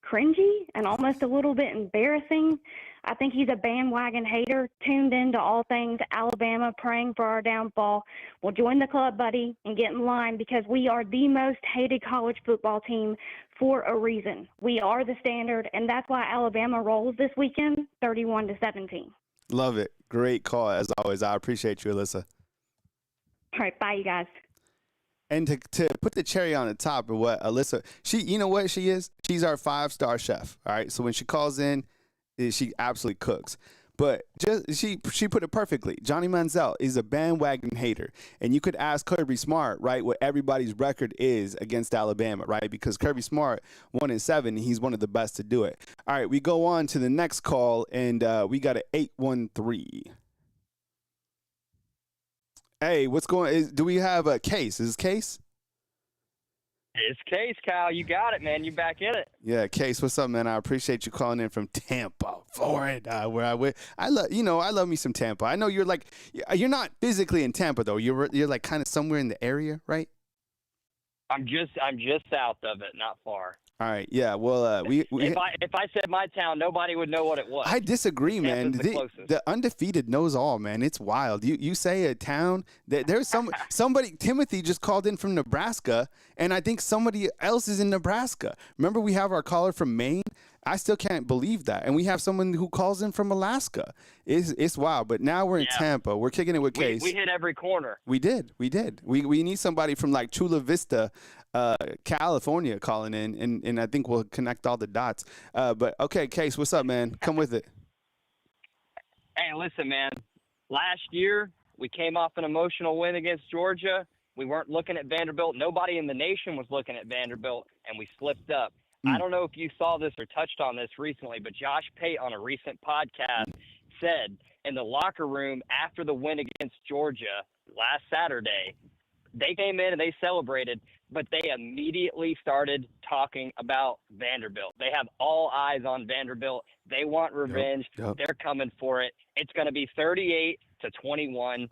cringy and almost a little bit embarrassing. I think he's a bandwagon hater, tuned into all things Alabama, praying for our downfall. Well, join the club, buddy, and get in line, because we are the most hated college football team for a reason. We are the standard, and that's why Alabama rolls this weekend, 31-17. Love it. Great call, as always. I appreciate you, Alyssa. All right, bye, you guys. And to put the cherry on the top of what Alyssa, you know what she is? She's our 5-star chef, all right? So when she calls in, she absolutely cooks. But she put it perfectly. Johnny Manziel is a bandwagon hater. And you could ask Kirby Smart, right, what everybody's record is against Alabama, right? Because Kirby Smart 1-7, and he's one of the best to do it. All right, we go on to the next call, and we got an 813. Hey, what's going on? Do we have a Case? Is this Case? It's Case, Kyle. You got it, man. You back in it. Yeah, Case, what's up, man? I appreciate you calling in from Tampa, Florida, where I love me some Tampa. I know you're not physically in Tampa though. You're like kind of somewhere in the area, right? I'm just south of it, not far. All right, yeah. Well, if I said my town, nobody would know what it was. I disagree, man. The undefeated knows all, man. It's wild. You say a town that there's somebody. Timothy just called in from Nebraska, and I think somebody else is in Nebraska. Remember, we have our caller from Maine. I still can't believe that, and we have someone who calls in from Alaska. It's wild. But now we're in Tampa. We're kicking it with Case. We hit every corner. We did. We need somebody from like Chula Vista, California calling in, and I think we'll connect all the dots. But okay, Case, what's up, man? Come with it. Hey, listen, man. Last year we came off an emotional win against Georgia. We weren't looking at Vanderbilt. Nobody in the nation was looking at Vanderbilt, and we slipped up. I don't know if you saw this or touched on this recently, but Josh Pate on a recent podcast said in the locker room after the win against Georgia last Saturday, they came in and they celebrated, but they immediately started talking about Vanderbilt. They have all eyes on Vanderbilt. They want revenge. Yep. They're coming for it. It's going to be 38-21 Bama.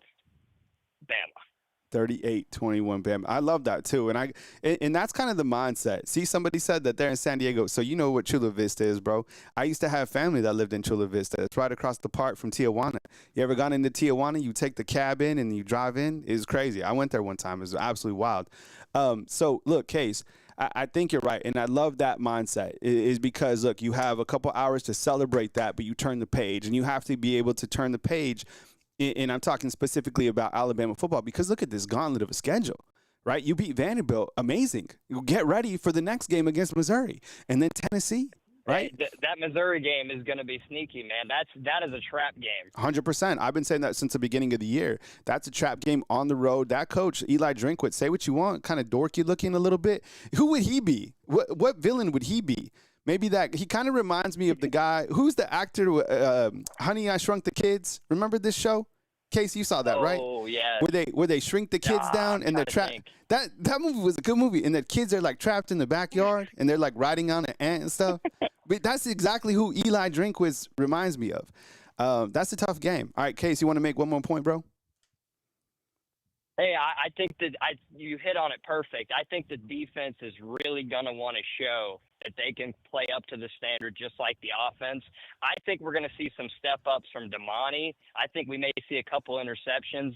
38-21 Bama. I love that too, and that's kind of the mindset. See, somebody said that they're in San Diego, so you know what Chula Vista is, bro. I used to have family that lived in Chula Vista. It's right across the park from Tijuana. You ever gone into Tijuana? You take the cab in and you drive in. It's crazy. I went there one time. It was absolutely wild. So look, Case, I think you're right, and I love that mindset. Is because look, you have a couple hours to celebrate that, but you turn the page, and you have to be able to turn the page. And I'm talking specifically about Alabama football, because look at this gauntlet of a schedule, right? You beat Vanderbilt, amazing. You get ready for the next game against Missouri, and then Tennessee, right? Hey, that Missouri game is going to be sneaky, man. That is a trap game. 100%. I've been saying that since the beginning of the year. That's a trap game on the road. That coach, Eli Drinkwitz, say what you want, kind of dorky looking a little bit. Who would he be? What villain would he be? Maybe that he kind of reminds me of the guy who's the actor, Honey, I Shrunk the Kids. Remember this show? Case, you saw that, right? Oh yeah. Where they shrink the kids down and they're trapped. That movie was a good movie, and the kids are like trapped in the backyard and they're like riding on an ant and stuff. But that's exactly who Eli Drinkwitz reminds me of. That's a tough game. All right, Case, you want to make one more point, bro? Hey, I think that you hit on it perfect. I think the defense is really going to want to show that they can play up to the standard just like the offense. I think we're going to see some step-ups from Damani. I think we may see a couple interceptions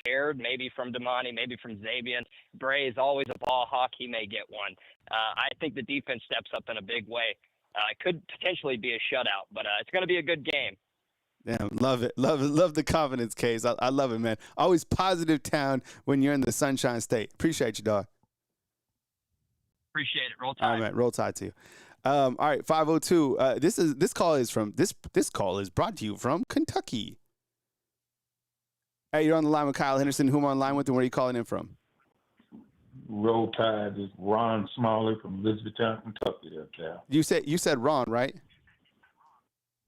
shared, maybe from Damani, maybe from Xavier. Bray is always a ball hawk. He may get one. I think the defense steps up in a big way. It could potentially be a shutout, but it's going to be a good game. Damn, love it. Love the confidence, Case. I love it, man. Always positive town when you're in the Sunshine State. Appreciate you, dog. Appreciate it. Roll Tide. All right, man. Roll Tide to you. All right, 502. This call is brought to you from Kentucky. Hey, you're on the line with Kyle Henderson. Who am I on the line with, and where are you calling in from? Roll Tide is Ron Smalley from Elizabethtown, Kentucky there, Cal. You said Ron, right?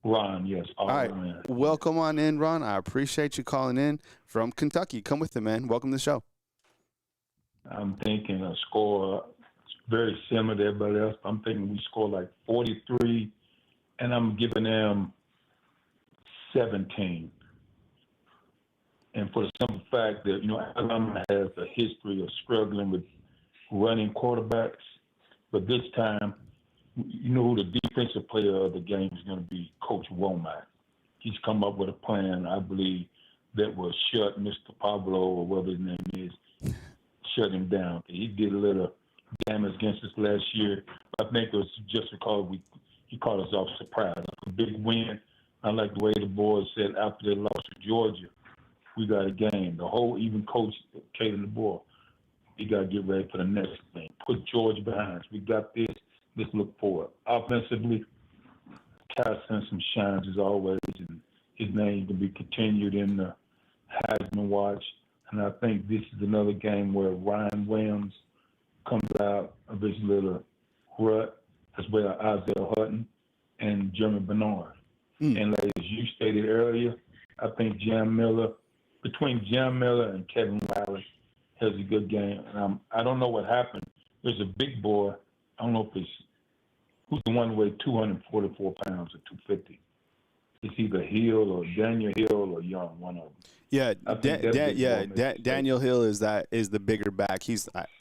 Ron, yes. All right. Welcome on in, Ron. I appreciate you calling in from Kentucky. Come with it, man. Welcome to the show. I'm thinking a score very similar to everybody else. I'm thinking we score like 43, and I'm giving them 17. And for the simple fact that, Alabama has a history of struggling with running quarterbacks, but this time, you know who the defensive player of the game is going to be? Coach Womack. He's come up with a plan, I believe, that will shut Mr. Pablo, or whatever his name is, shut him down. He did a little damage against us last year. I think it was just because he caught us off surprise. A big win. I like the way the boys said after they lost to Georgia, we got a game. The whole, even Coach Caden DeBoer, he got to get ready for the next thing. Put Georgia behind us. We got this. Let's look forward. Offensively, Ty Simpson shines as always, and his name can be continued in the Heisman watch. And I think this is another game where Ryan Williams comes out of his little rut, as well as Isaiah Hutton and Jeremy Bernard. And like as you stated earlier, I think between Jam Miller and Kevin Riley has a good game. And I don't know what happened. There's a big boy. I don't know if who's the one who weighed 244 pounds or 250. It's either Hill or Daniel Hill or Young, one of them. Yeah, Daniel Hill is the bigger back.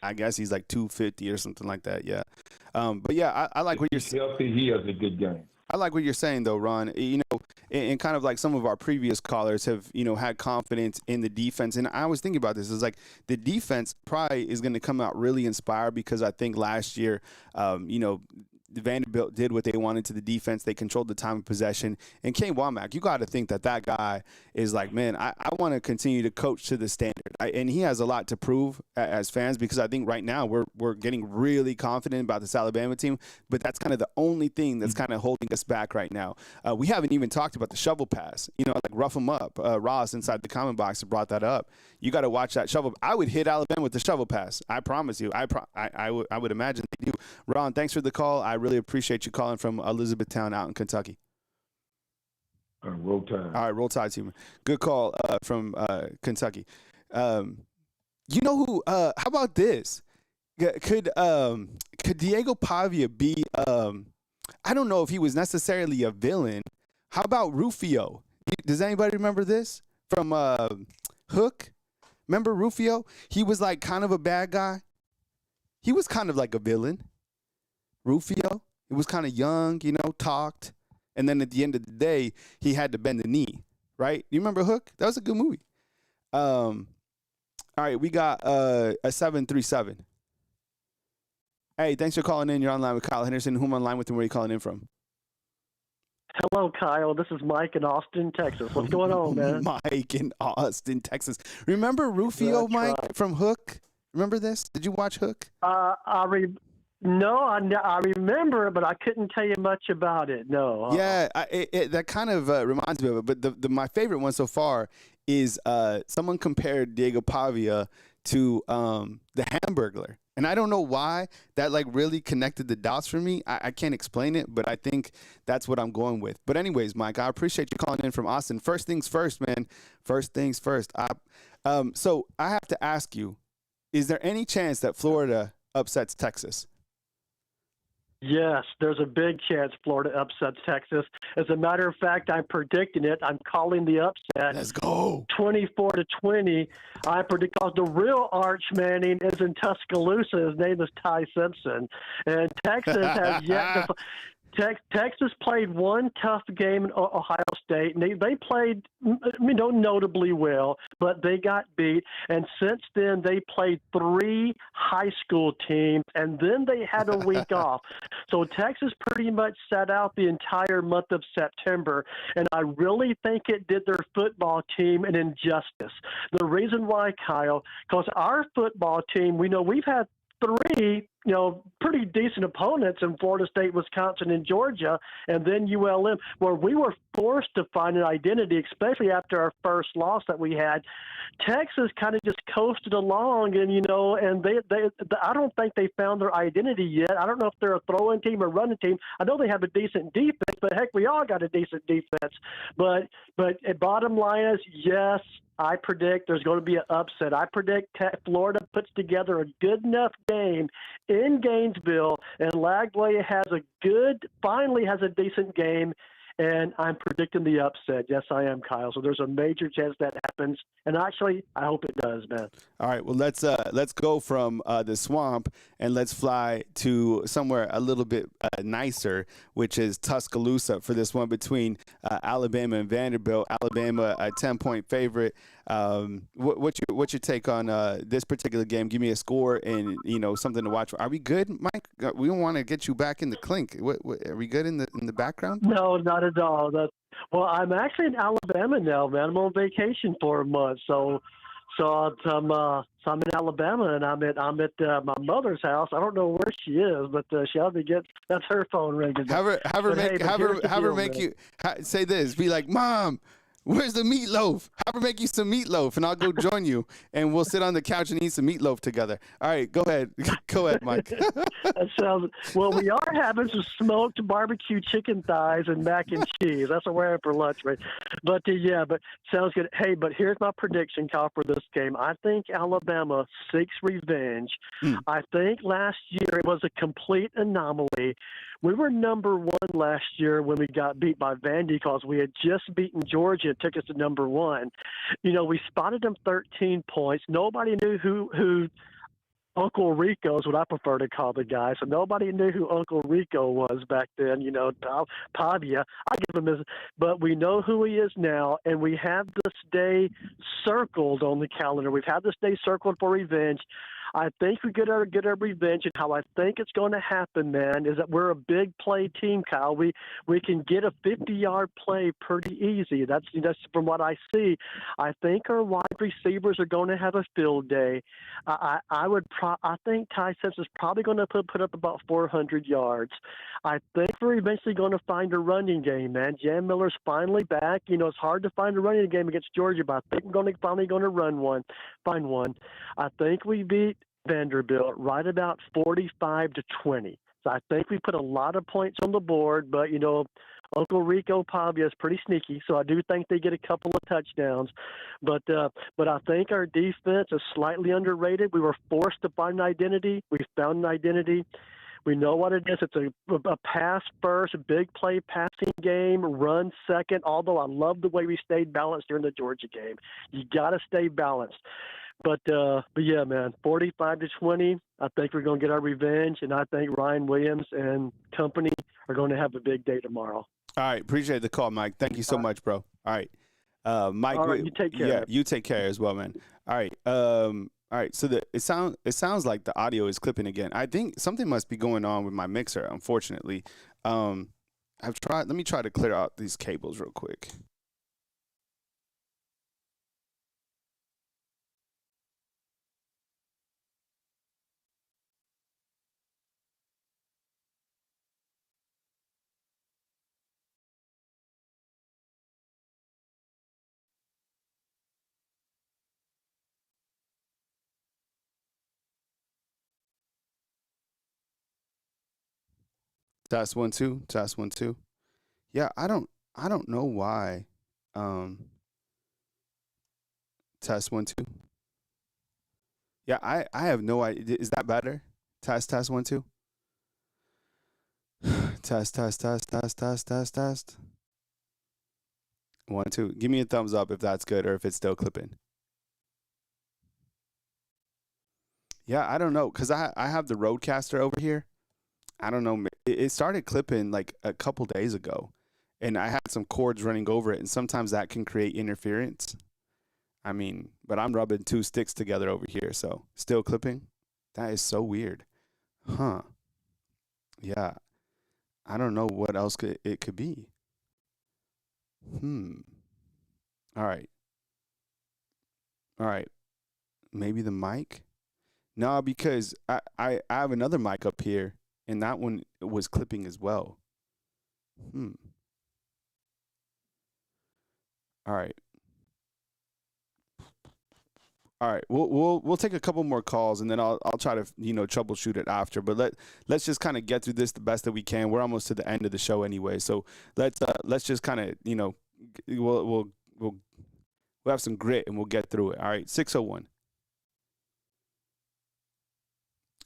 I guess he's like 250 or something like that. Yeah, but yeah, I like what you're saying. Healthy, he has a good game. I like what you're saying though, Ron. And kind of like some of our previous callers have, had confidence in the defense. And I was thinking about this. It's like the defense probably is going to come out really inspired because I think last year, Vanderbilt did what they wanted to the defense. They controlled the time of possession. And Kane Womack, you got to think that guy is like, man, I want to continue to coach to the standard. And he has a lot to prove as fans because I think right now we're getting really confident about this Alabama team. But that's kind of the only thing that's kind of holding us back right now. We haven't even talked about the shovel pass, like rough them up. Ross inside the comment box brought that up. You got to watch that shovel. I would hit Alabama with the shovel pass. I promise you. I would imagine they do. Ron, thanks for the call. I really appreciate you calling from Elizabethtown out in Kentucky. Roll Tide. All right, Roll Tide team. Good call from Kentucky. You know who? How about this? Could Diego Pavia be? I don't know if he was necessarily a villain. How about Rufio? Does anybody remember this from Hook? Remember Rufio? He was like kind of a bad guy. He was kind of like a villain. Rufio. He was kind of young, talked. And then at the end of the day, he had to bend the knee, right? You remember Hook? That was a good movie. All right, we got a 737. Hey, thanks for calling in. You're online with Kyle Henderson. Who am I online with and where are you calling in from? Hello, Kyle. This is Mike in Austin, Texas. What's going on, man? Mike in Austin, Texas. Remember Rufio, Mike, from Hook? Remember this? Did you watch Hook? No, I remember it, but I couldn't tell you much about it. No. Yeah, that kind of reminds me of it. But my favorite one so far is someone compared Diego Pavia to the Hamburglar. And I don't know why that really connected the dots for me. I can't explain it, but I think that's what I'm going with. But anyways, Mike, I appreciate you calling in from Austin. First things first, man. First things first. So I have to ask you, is there any chance that Florida upsets Texas? Yes, there's a big chance Florida upsets Texas. As a matter of fact, I'm predicting it. I'm calling the upset. Let's go. 24-20. I predict because the real Arch Manning is in Tuscaloosa. His name is Ty Simpson. And Texas has yet to – Texas played one tough game in Ohio State, and they played, notably well, but they got beat. And since then, they played 3 high school teams, and then they had a week off. So Texas pretty much sat out the entire month of September, and I really think it did their football team an injustice. The reason why, Kyle, because our football team, we know we've had 3 pretty decent opponents in Florida State, Wisconsin, and Georgia, and then ULM, where we were forced to find an identity, especially after our first loss that we had. Texas kind of just coasted along, and I don't think they found their identity yet. I don't know if they're a throwing team or running team. I know they have a decent defense, but heck, we all got a decent defense. But bottom line is, yes, I predict there's going to be an upset. I predict Florida puts together a good enough game in Gainesville, and Lagway finally has a decent game, and I'm predicting the upset. Yes, I am, Kyle. So there's a major chance that happens, and actually, I hope it does, man. All right, well, let's go from the swamp and let's fly to somewhere a little bit nicer, which is Tuscaloosa for this one between Alabama and Vanderbilt. Alabama, a 10-point favorite. What's your take on this particular game? Give me a score and something to watch. Are we good, Mike? We don't want to get you back in the clink. Are we good in the background? No, not at all. Well, I'm actually in Alabama now, man. I'm on vacation for a month, so I'm in Alabama, and I'm at my mother's house. I don't know where she is, but she ought to that's her phone ringing. Have her make you say this. Be like, Mom, where's the meatloaf? Have her make you some meatloaf, and I'll go join you, and we'll sit on the couch and eat some meatloaf together. All right, go ahead. Go ahead, Mike. That sounds well. We are having some smoked barbecue chicken thighs and mac and cheese. That's what we're having for lunch, right? But sounds good. Hey, but here's my prediction, Kyle, for this game. I think Alabama seeks revenge. I think last year it was a complete anomaly. We were number one last year when we got beat by Vandy because we had just beaten Georgia. It took us to number one. We spotted them 13 points. Nobody knew who Uncle Rico is what I prefer to call the guy. So nobody knew who Uncle Rico was back then. Pavia. I give him his, but we know who he is now, and we have this day circled on the calendar. We've had this day circled for revenge. I think we get our revenge, and how I think it's going to happen, man, is that we're a big play team, Kyle. We can get a 50-yard play pretty easy. That's from what I see. I think our wide receivers are going to have a field day. I think Ty Simpson is probably going to put up about 400 yards. I think we're eventually going to find a running game, man. Jan Miller's finally back. It's hard to find a running game against Georgia, but I think we're finally going to find one. I think we beat Vanderbilt right about 45-20. So I think we put a lot of points on the board, but Uncle Rico Pavia is pretty sneaky, so I do think they get a couple of touchdowns. But I think our defense is slightly underrated. We were forced to find an identity. We found an identity. We know what it is. It's a pass first, big play passing game, run second, although I love the way we stayed balanced during the Georgia game. You got to stay balanced. But yeah, man, 45-20, I think we're going to get our revenge, and I think Ryan Williams and company are going to have a big day tomorrow. All right, appreciate the call, Mike. Thank you so much, bro. All right. Mike, all right, you take care. Yeah, you take care as well, man. All right. All right, so it sounds like the audio is clipping again. I think something must be going on with my mixer, unfortunately. Let me try to clear out these cables real quick. Test 1 2. Test 1 2. Yeah, I don't know why. Test 1 2. Yeah, I have no idea. Is that better? Test 1 2. Test. 1 2. Give me a thumbs up if that's good or if it's still clipping. Yeah, I don't know, because I have the Roadcaster over here. I don't know. It started clipping like a couple days ago, and I had some cords running over it, and sometimes that can create interference. I mean, but I'm rubbing two sticks together over here, so still clipping. That is so weird. Huh. Yeah. I don't know what else it could be. All right. Maybe the mic? No, because I have another mic up here, and that one was clipping as well. All right. All right, we'll take a couple more calls, and then I'll try to troubleshoot it after. But let's just kind of get through this the best that we can. We're almost to the end of the show anyway, so let's just kind of we'll have some grit and we'll get through it. All right, 601.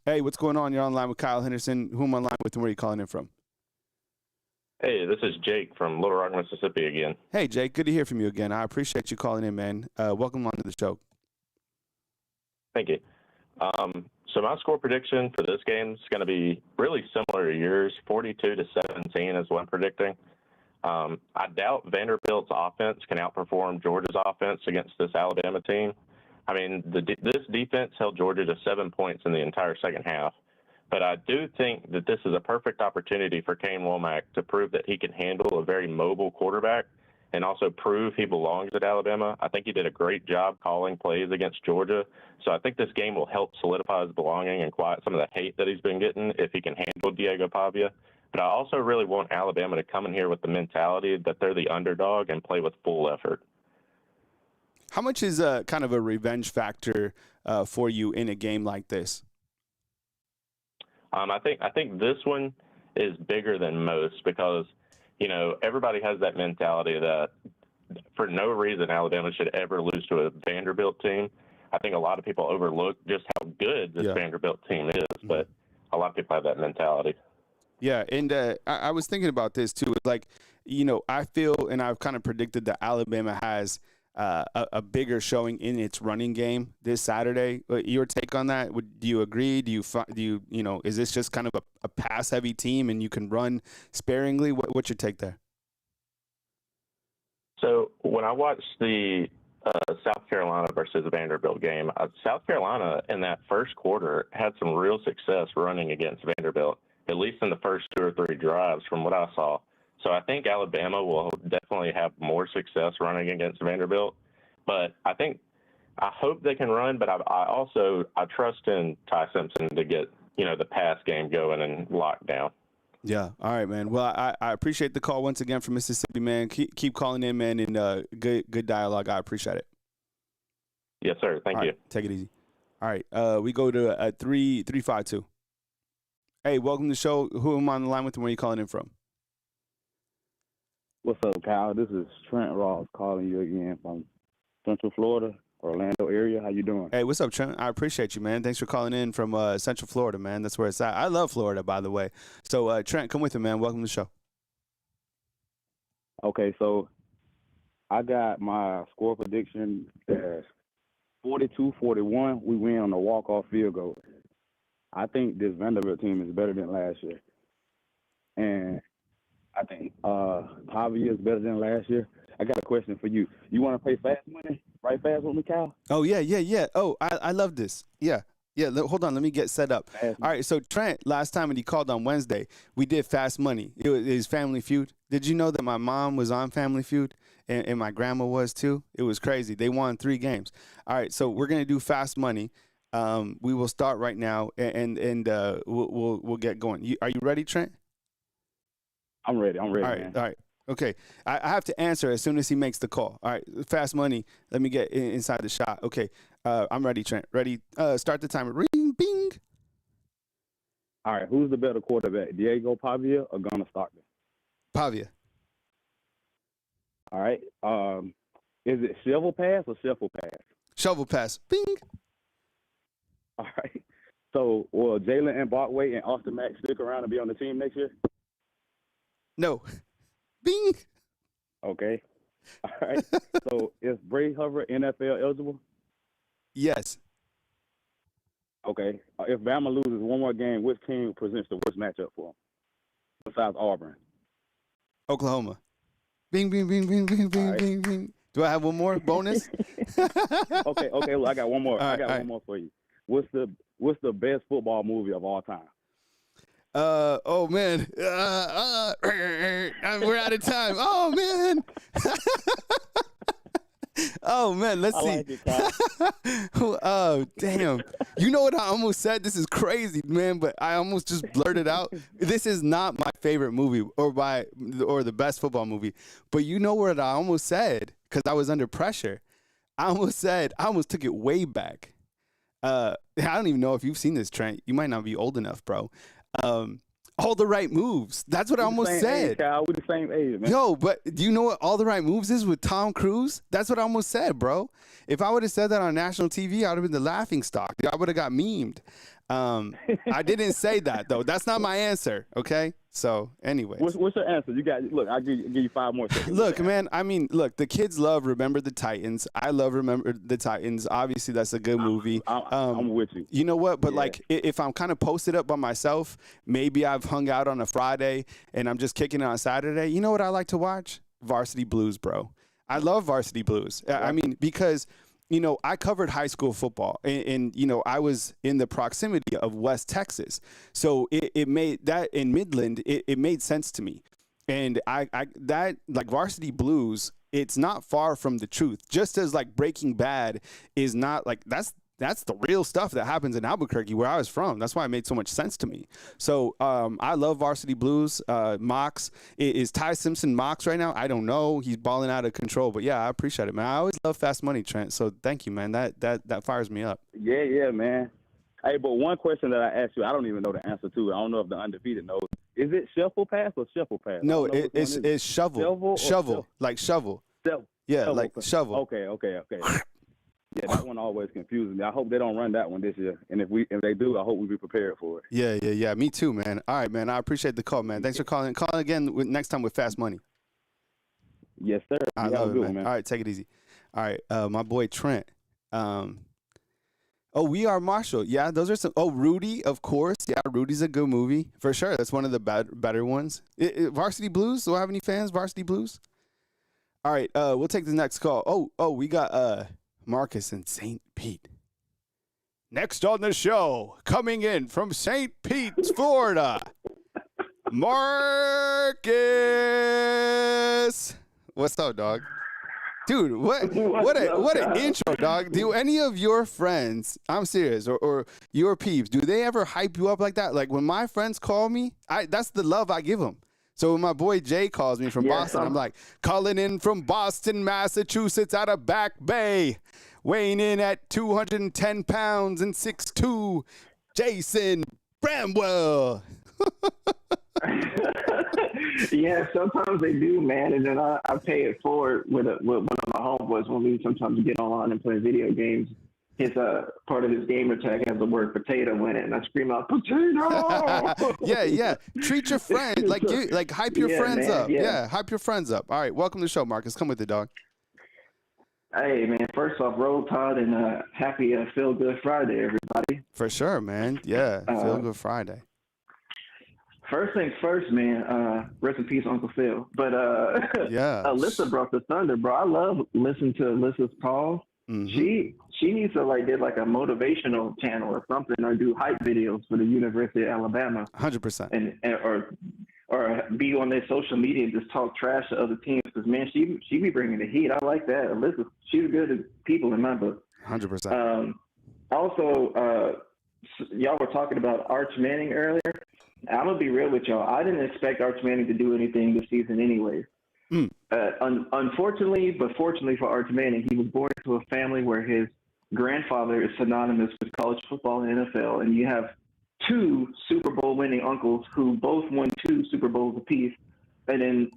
Hey, what's going on? You're online with Kyle Henderson. Who am I online with, and where are you calling in from? Hey, this is Jake from Little Rock, Mississippi again. Hey, Jake, good to hear from you again. I appreciate you calling in, man. Welcome on to the show. Thank you. So my score prediction for this game is going to be really similar to yours. 42-17 is what I'm predicting. I doubt Vanderbilt's offense can outperform Georgia's offense against this Alabama team. I mean, this defense held Georgia to 7 points in the entire second half. But I do think that this is a perfect opportunity for Kane Womack to prove that he can handle a very mobile quarterback and also prove he belongs at Alabama. I think he did a great job calling plays against Georgia. So I think this game will help solidify his belonging and quiet some of the hate that he's been getting if he can handle Diego Pavia. But I also really want Alabama to come in here with the mentality that they're the underdog and play with full effort. How much is kind of a revenge factor for you in a game like this? I think this one is bigger than most because everybody has that mentality that for no reason Alabama should ever lose to a Vanderbilt team. I think a lot of people overlook just how good this Vanderbilt team is, but a lot of people have that mentality. Yeah, and I was thinking about this too. Like, I feel, and I've kind of predicted that Alabama has a bigger showing in its running game this Saturday. Your take on that? Do you agree? Do you is this just kind of a pass heavy team and you can run sparingly? What's your take there? So when I watched the South Carolina versus Vanderbilt game, South Carolina in that first quarter had some real success running against Vanderbilt, at least in the first 2 or 3 drives from what I saw. So I think Alabama will definitely have more success running against Vanderbilt. But I hope they can run, but I trust in Ty Simpson to get, the pass game going and locked down. Yeah. All right, man. Well, I appreciate the call once again from Mississippi, man. Keep calling in, man, and good dialogue. I appreciate it. Yes, sir. Thank you. Take it easy. All right. We go to 352. Hey, welcome to the show. Who am I on the line with, and where are you calling in from? What's up, Kyle? This is Trent Ross calling you again from Central Florida, Orlando area. How you doing? Hey, what's up, Trent? I appreciate you, man. Thanks for calling in from Central Florida, man. That's where it's at. I love Florida, by the way. So, Trent, come with me, man. Welcome to the show. Okay, so I got my score prediction as 42-41. We win on a walk-off field goal. I think this Vanderbilt team is better than last year. And I think Pavia is better than last year. I got a question for you. You want to play fast money? Right fast with me, Cal? Oh, yeah. Oh, I love this. Yeah. Hold on. Let me get set up. All right. So, Trent, last time when he called on Wednesday, we did Fast Money. It was Family Feud. Did you know that my mom was on Family Feud and my grandma was too? It was crazy. They won 3 games. All right. So, we're going to do Fast Money. We will start right now, and we'll get going. Are you ready, Trent? I'm ready. All right. Man. All right. Okay. I have to answer as soon as he makes the call. All right. Fast Money. Let me get inside the shot. Okay. I'm ready, Trent. Ready? Start the timer. Ring, bing. All right. Who's the better quarterback, Diego Pavia or Gunnar Stockton? Pavia. All right. Is it shovel pass or shuffle pass? Shovel pass. Bing. All right. So, will Jalen and Barkway and Austin Mack stick around and be on the team next year? No. Bing. Okay. All right. So, is Bray Hubbard NFL eligible? Yes. Okay. If Bama loses one more game, which team presents the worst matchup for them besides Auburn? Oklahoma. Bing, bing, bing, bing, bing, bing, right. bing, bing. Do I have one more bonus? Okay. Look, I got one more. All right, one more for you. What's the best football movie of all time? Oh man, we're out of time. Oh man. Oh man, let's I see. like it, Kyle. Oh damn! You know what I almost said? This is crazy, man. But I almost just blurted out. This is not my favorite movie or the best football movie. But you know what I almost said because I was under pressure. I almost took it way back. I don't even know if you've seen this, Trent. You might not be old enough, bro. All the Right Moves. That's what I almost said. Age, Kyle. We're the same age, man. Yo, but do you know what All the Right Moves is with Tom Cruise? That's what I almost said, bro. If I would have said that on national TV, I would have been the laughing stock. I would have got memed. I didn't say that, though. That's not my answer, okay? So, anyways. What's your answer? I'll give you 5 more seconds. Look, man, the kids love Remember the Titans. I love Remember the Titans. Obviously, that's a good movie. I'm with you. You know what? But, like, if I'm kind of posted up by myself, maybe I've hung out on a Friday and I'm just kicking it on Saturday. You know what I like to watch? Varsity Blues, bro. I love Varsity Blues. I mean, because – you know, I covered high school football and, you know, I was in the proximity of West Texas. So it made that in Midland, it made sense to me. And that like Varsity Blues, it's not far from the truth. Just as like Breaking Bad is not like that's the real stuff that happens in Albuquerque, where I was from. That's why it made so much sense to me. So I love Varsity Blues. Mox. Is Ty Simpson Mox right now? I don't know. He's balling out of control. But, yeah, I appreciate it, man. I always love Fast Money, Trent. So thank you, man. That fires me up. Yeah, man. Hey, but one question that I asked you, I don't even know the answer to. I don't know if the undefeated knows. Is it Shuffle Pass or Shuffle Pass? No, it's Shovel. Shovel, like shovel. Shovel. Yeah, shovel like shovel. Okay. Yeah, that one always confuses me. I hope they don't run that one this year. And if they do, I hope we be prepared for it. Yeah. Me too, man. All right, man. I appreciate the call, man. Thanks for calling. Call again next time with Fast Money. Yes, sir. I love it, man. All right, take it easy. All right, my boy Trent. We Are Marshall. Yeah, those are some. Oh, Rudy, of course. Yeah, Rudy's a good movie for sure. That's one of the better ones. Varsity Blues. Do I have any fans? Varsity Blues. All right, we'll take the next call. Oh, we got Marcus in St. Pete. Next on the show, coming in from St. Pete, Florida, Marcus. What's up, dog? Dude, what an intro, dog. Do any of your friends, I'm serious, or your peeps, do they ever hype you up like that? Like when my friends call me, that's the love I give them. So when my boy Jay calls me from Boston, I'm like, calling in from Boston, Massachusetts, out of Back Bay, weighing in at 210 pounds and 6'2", Jason Bramwell. Yeah, sometimes they do, man, and then I pay it forward with one of my homeboys when we sometimes get online and play video games. His part of his gamer tag has the word potato in it, and I scream out potato. Yeah. Treat your friend like hype your friends up. Yeah, hype your friends up. All right, welcome to the show, Marcus. Come with it, dog. Hey, man. First off, roll tide and happy Feel Good Friday, everybody. For sure, man. Yeah, Feel Good Friday. First things first, man. Rest in peace, Uncle Phil. But yeah, Alyssa brought the thunder, bro. I love listening to Alyssa's calls. Mm-hmm. She needs to get like a motivational channel or something, or do hype videos for the University of Alabama. 100%. And or be on their social media and just talk trash to other teams. Because man, she be bringing the heat. I like that. Alyssa, she's good at people in my book. 100%. Also, y'all were talking about Arch Manning earlier. I'm gonna be real with y'all. I didn't expect Arch Manning to do anything this season, anyways. Unfortunately, but fortunately for Arch Manning, he was born into a family where his grandfather is synonymous with college football and NFL, and you have 2 Super Bowl winning uncles who both won 2 Super Bowls apiece. And then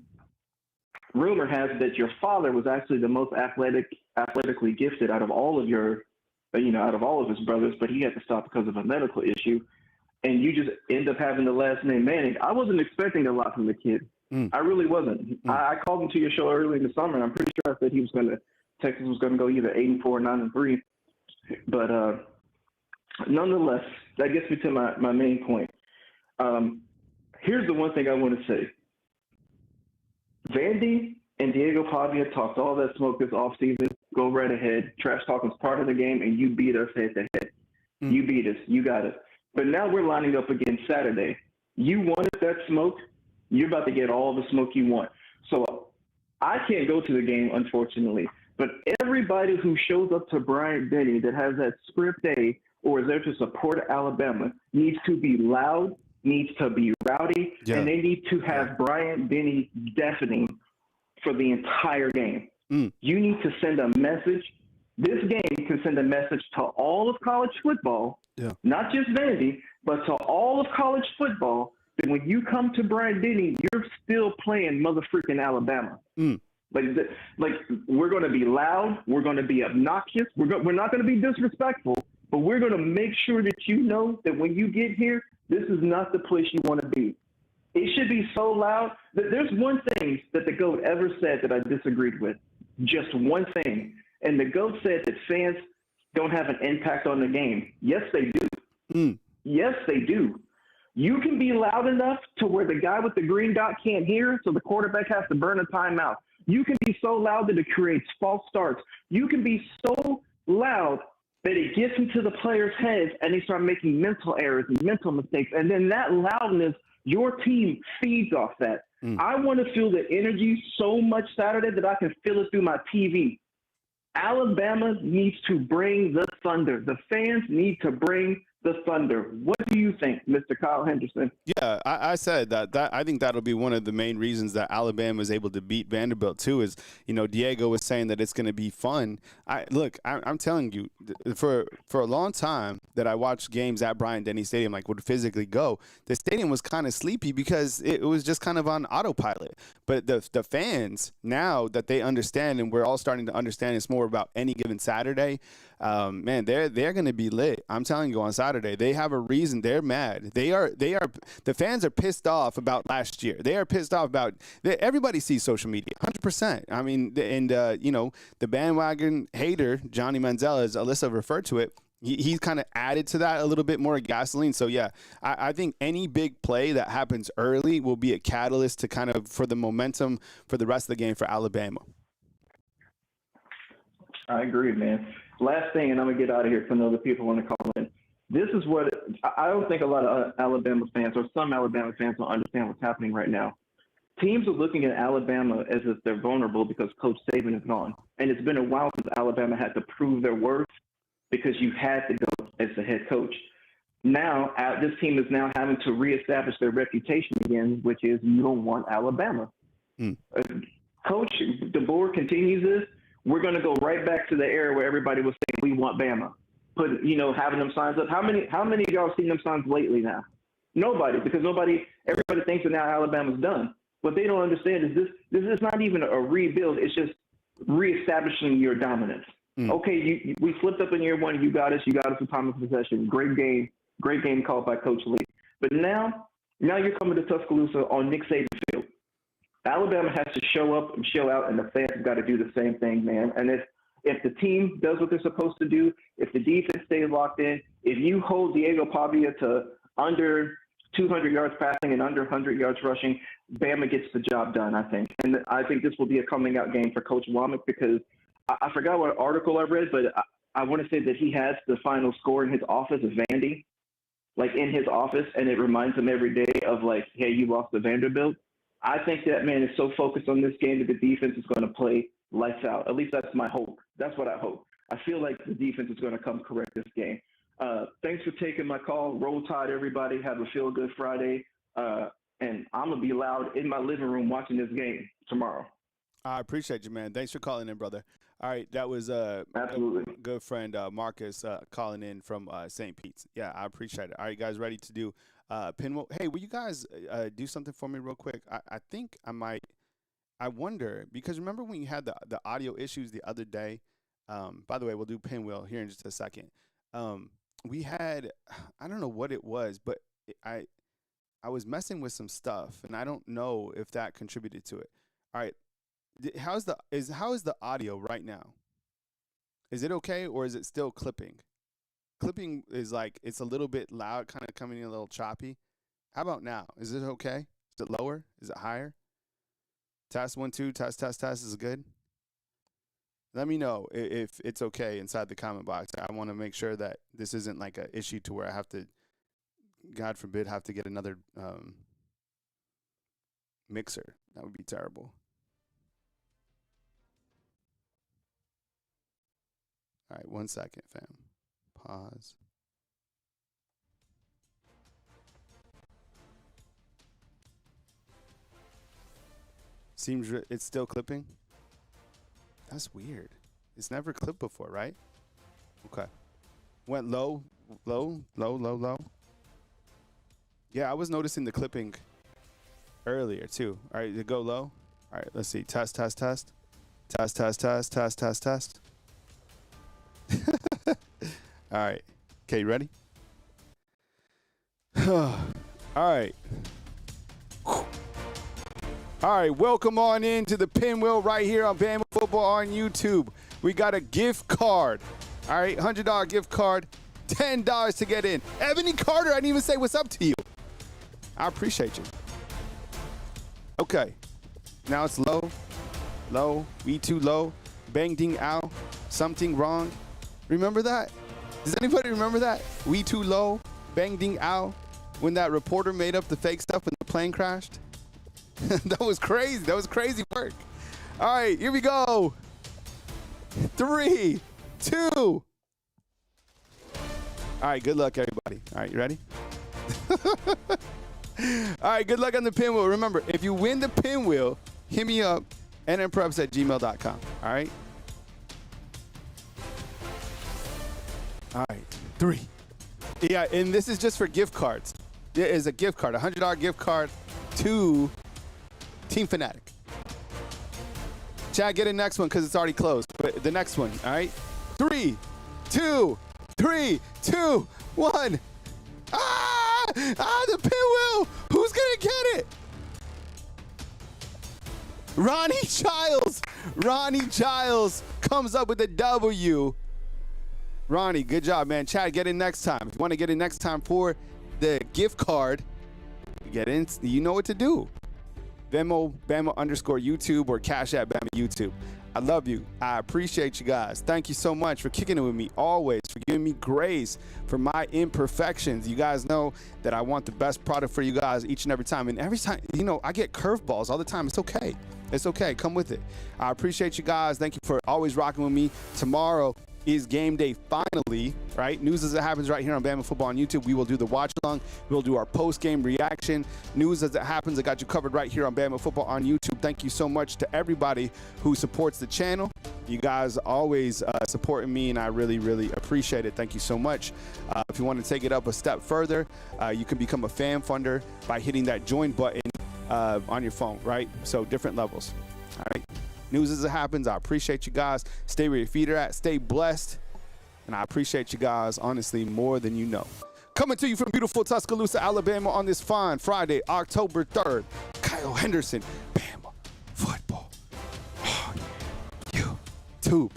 rumor has it that your father was actually the most athletically gifted out of all of his brothers, but he had to stop because of a medical issue. And you just end up having the last name Manning. I wasn't expecting a lot from the kid. I really wasn't. I called him to your show early in the summer, and I'm pretty sure I said Texas was going to go either 8-4 or 9-3. But nonetheless, that gets me to my main point. Here's the one thing I want to say. Vandy and Diego Pavia talked all that smoke this offseason. Go right ahead. Trash talk is part of the game, and you beat us head-to-head. You beat us. You got it. But now we're lining up again Saturday. You wanted that smoke. You're about to get all the smoke you want. So I can't go to the game, unfortunately. But everybody who shows up to Bryant-Denny that has that script A or is there to support Alabama needs to be loud, needs to be rowdy, and they need to have Bryant-Denny deafening for the entire game. You need to send a message. This game can send a message to all of college football, not just Vandy, but to all of college football, that when you come to Bryant-Denny, you're still playing motherfucking Alabama. Like we're going to be loud. We're going to be obnoxious. We're not going to be disrespectful, but we're going to make sure that you know that when you get here, this is not the place you want to be. It should be so loud that there's one thing that the GOAT ever said that I disagreed with. Just one thing. And the GOAT said that fans don't have an impact on the game. Yes, they do. Yes, they do. You can be loud enough to where the guy with the green dot can't hear, so the quarterback has to burn a timeout. You can be so loud that it creates false starts. You can be so loud that it gets into the players' heads and they start making mental errors and mental mistakes. And then that loudness, your team feeds off that. I want to feel the energy so much Saturday that I can feel it through my TV. Alabama needs to bring the thunder. The fans need to bring the thunder. What do you think, Mr. Kyle Henderson? Yeah, I said that I think that'll be one of the main reasons that Alabama is able to beat Vanderbilt too. Is Diego was saying that it's going to be fun. I'm telling you, for a long time that I watched games at Bryant-Denny Stadium, like would physically go, the stadium was kind of sleepy because it was just kind of on autopilot. But the fans, now that they understand, and we're all starting to understand, it's more about any given Saturday. Man, they're going to be lit. I'm telling you, on Saturday, they have a reason. They're mad. The fans are pissed off about last year. They are pissed off about everybody sees social media, 100%. I mean, the bandwagon hater, Johnny Manziel, as Alyssa referred to it, he's kind of added to that a little bit more gasoline. So, yeah, I think any big play that happens early will be a catalyst to kind of for the momentum for the rest of the game for Alabama. I agree, man. Last thing, and I'm going to get out of here because I know the people want to call in. This is what I don't think a lot of Alabama fans or some Alabama fans don't understand what's happening right now. Teams are looking at Alabama as if they're vulnerable because Coach Saban is gone. And it's been a while since Alabama had to prove their worth because you had to go as the head coach. Now, this team is now having to reestablish their reputation again, which is you don't want Alabama. Coach, the board continues this. We're going to go right back to the era where everybody was saying we want Bama. Having them signs up. How many of y'all seen them signs lately now? Nobody, because everybody thinks that now Alabama's done. What they don't understand is this is not even a rebuild. It's just reestablishing your dominance. Okay, we slipped up in year one. You got us in time of possession. Great game called by Coach Lee. But now you're coming to Tuscaloosa on Nick Saban field. Alabama has to show up and show out, and the fans have got to do the same thing, man. And if the team does what they're supposed to do, if the defense stays locked in, if you hold Diego Pavia to under 200 yards passing and under 100 yards rushing, Bama gets the job done, I think. And I think this will be a coming out game for Coach Womack because I forgot what article I read, but I want to say that he has the final score in his office of Vandy, like in his office, and it reminds him every day of like, hey, you lost to Vanderbilt. I think that man is so focused on this game that the defense is going to play lights out. At least that's my hope. That's what I hope. I feel like the defense is going to come correct this game. Thanks for taking my call. Roll Tide, everybody. Have a feel-good Friday. And I'm going to be loud in my living room watching this game tomorrow. I appreciate you, man. Thanks for calling in, brother. All right, that was absolutely a good friend Marcus calling in from St. Pete's. Yeah, I appreciate it. All right, guys, ready to do Pinwheel? Hey, will you guys do something for me real quick? I think I might. I wonder, because remember when you had the audio issues the other day? By the way, we'll do Pinwheel here in just a second. We had, I don't know what it was, but I was messing with some stuff, and I don't know if that contributed to it. All right. How is the audio right now? Is it okay, or is it still clipping? Clipping is like it's a little bit loud, kind of coming in a little choppy. How about now? Is it okay? Is it lower? Is it higher? Test 1 2 test. Is it good? Let me know if it's okay inside the comment box. I want to make sure that this isn't like an issue to where I have to, God forbid, have to get another mixer. That would be terrible. All right, 1 second, fam. Pause. Seems it's still clipping. That's weird. It's never clipped before, right? Okay. Went low, low, low, low, low. Yeah, I was noticing the clipping earlier too. All right, to go low. All right, let's see. Test, test, test. Test, test, test, test, test, test. All right. Okay, you ready? All right. All right, welcome on in to the Pinwheel right here on Bama Football on YouTube. We got a gift card. All right, $100 gift card, $10 to get in. Ebony Carter, I didn't even say what's up to you. I appreciate you. Okay, now it's low, low, we too low, bang ding ow, something wrong. Remember that? Does anybody remember that? We too low, bang ding ow, when that reporter made up the fake stuff when the plane crashed? That was crazy. That was crazy work. All right, here we go. 3, 2. All right, good luck, everybody. All right, you ready? All right, good luck on the pinwheel. Remember, if you win the pinwheel, hit me up, nmpreps@gmail.com. All right? All right, 3. Yeah, and this is just for gift cards. It is a gift card, a $100 gift card to Team Fanatic. Chad, get the next one because it's already closed. But the next one, all right? 3, 2, 3, 2, 1. The pinwheel. Who's going to get it? Ronnie Childs. Ronnie Childs comes up with a W. Ronnie, good job, man. Chad, get in next time. If you want to get in next time for the gift card, get in. You know what to do. Venmo, Bama_YouTube, or Cash App Bama YouTube. I love you. I appreciate you guys. Thank you so much for kicking it with me always, for giving me grace for my imperfections. You guys know that I want the best product for you guys each and every time. And every time, you know, I get curveballs all the time. It's okay. It's okay. Come with it. I appreciate you guys. Thank you for always rocking with me. Tomorrow is game day finally, right? News as it happens right here on Bama Football on YouTube. We will do the watch along. We'll do our post-game reaction. News as it happens. I got you covered right here on Bama Football on YouTube. Thank you so much to everybody who supports the channel. You guys always supporting me, and I really, really appreciate it. Thank you so much. If you want to take it up a step further, you can become a fan funder by hitting that join button on your phone, right? So different levels. All right. News as it happens. I appreciate you guys. Stay where your feet are at. Stay blessed. And I appreciate you guys, honestly, more than you know. Coming to you from beautiful Tuscaloosa, Alabama on this fine Friday, October 3rd. Kyle Henderson, Bama Football on YouTube.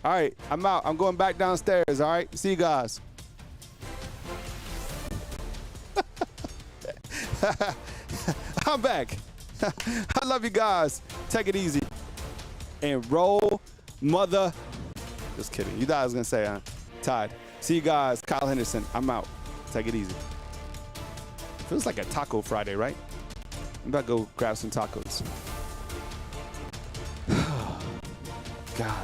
All right, I'm out. I'm going back downstairs, all right? See you guys. I'm back. I love you guys. Take it easy. And roll mother. Just kidding. You thought I was going to say, huh? Tied. See you guys. Kyle Henderson. I'm out. Take it easy. Feels like a Taco Friday, right? I'm about to go grab some tacos. God.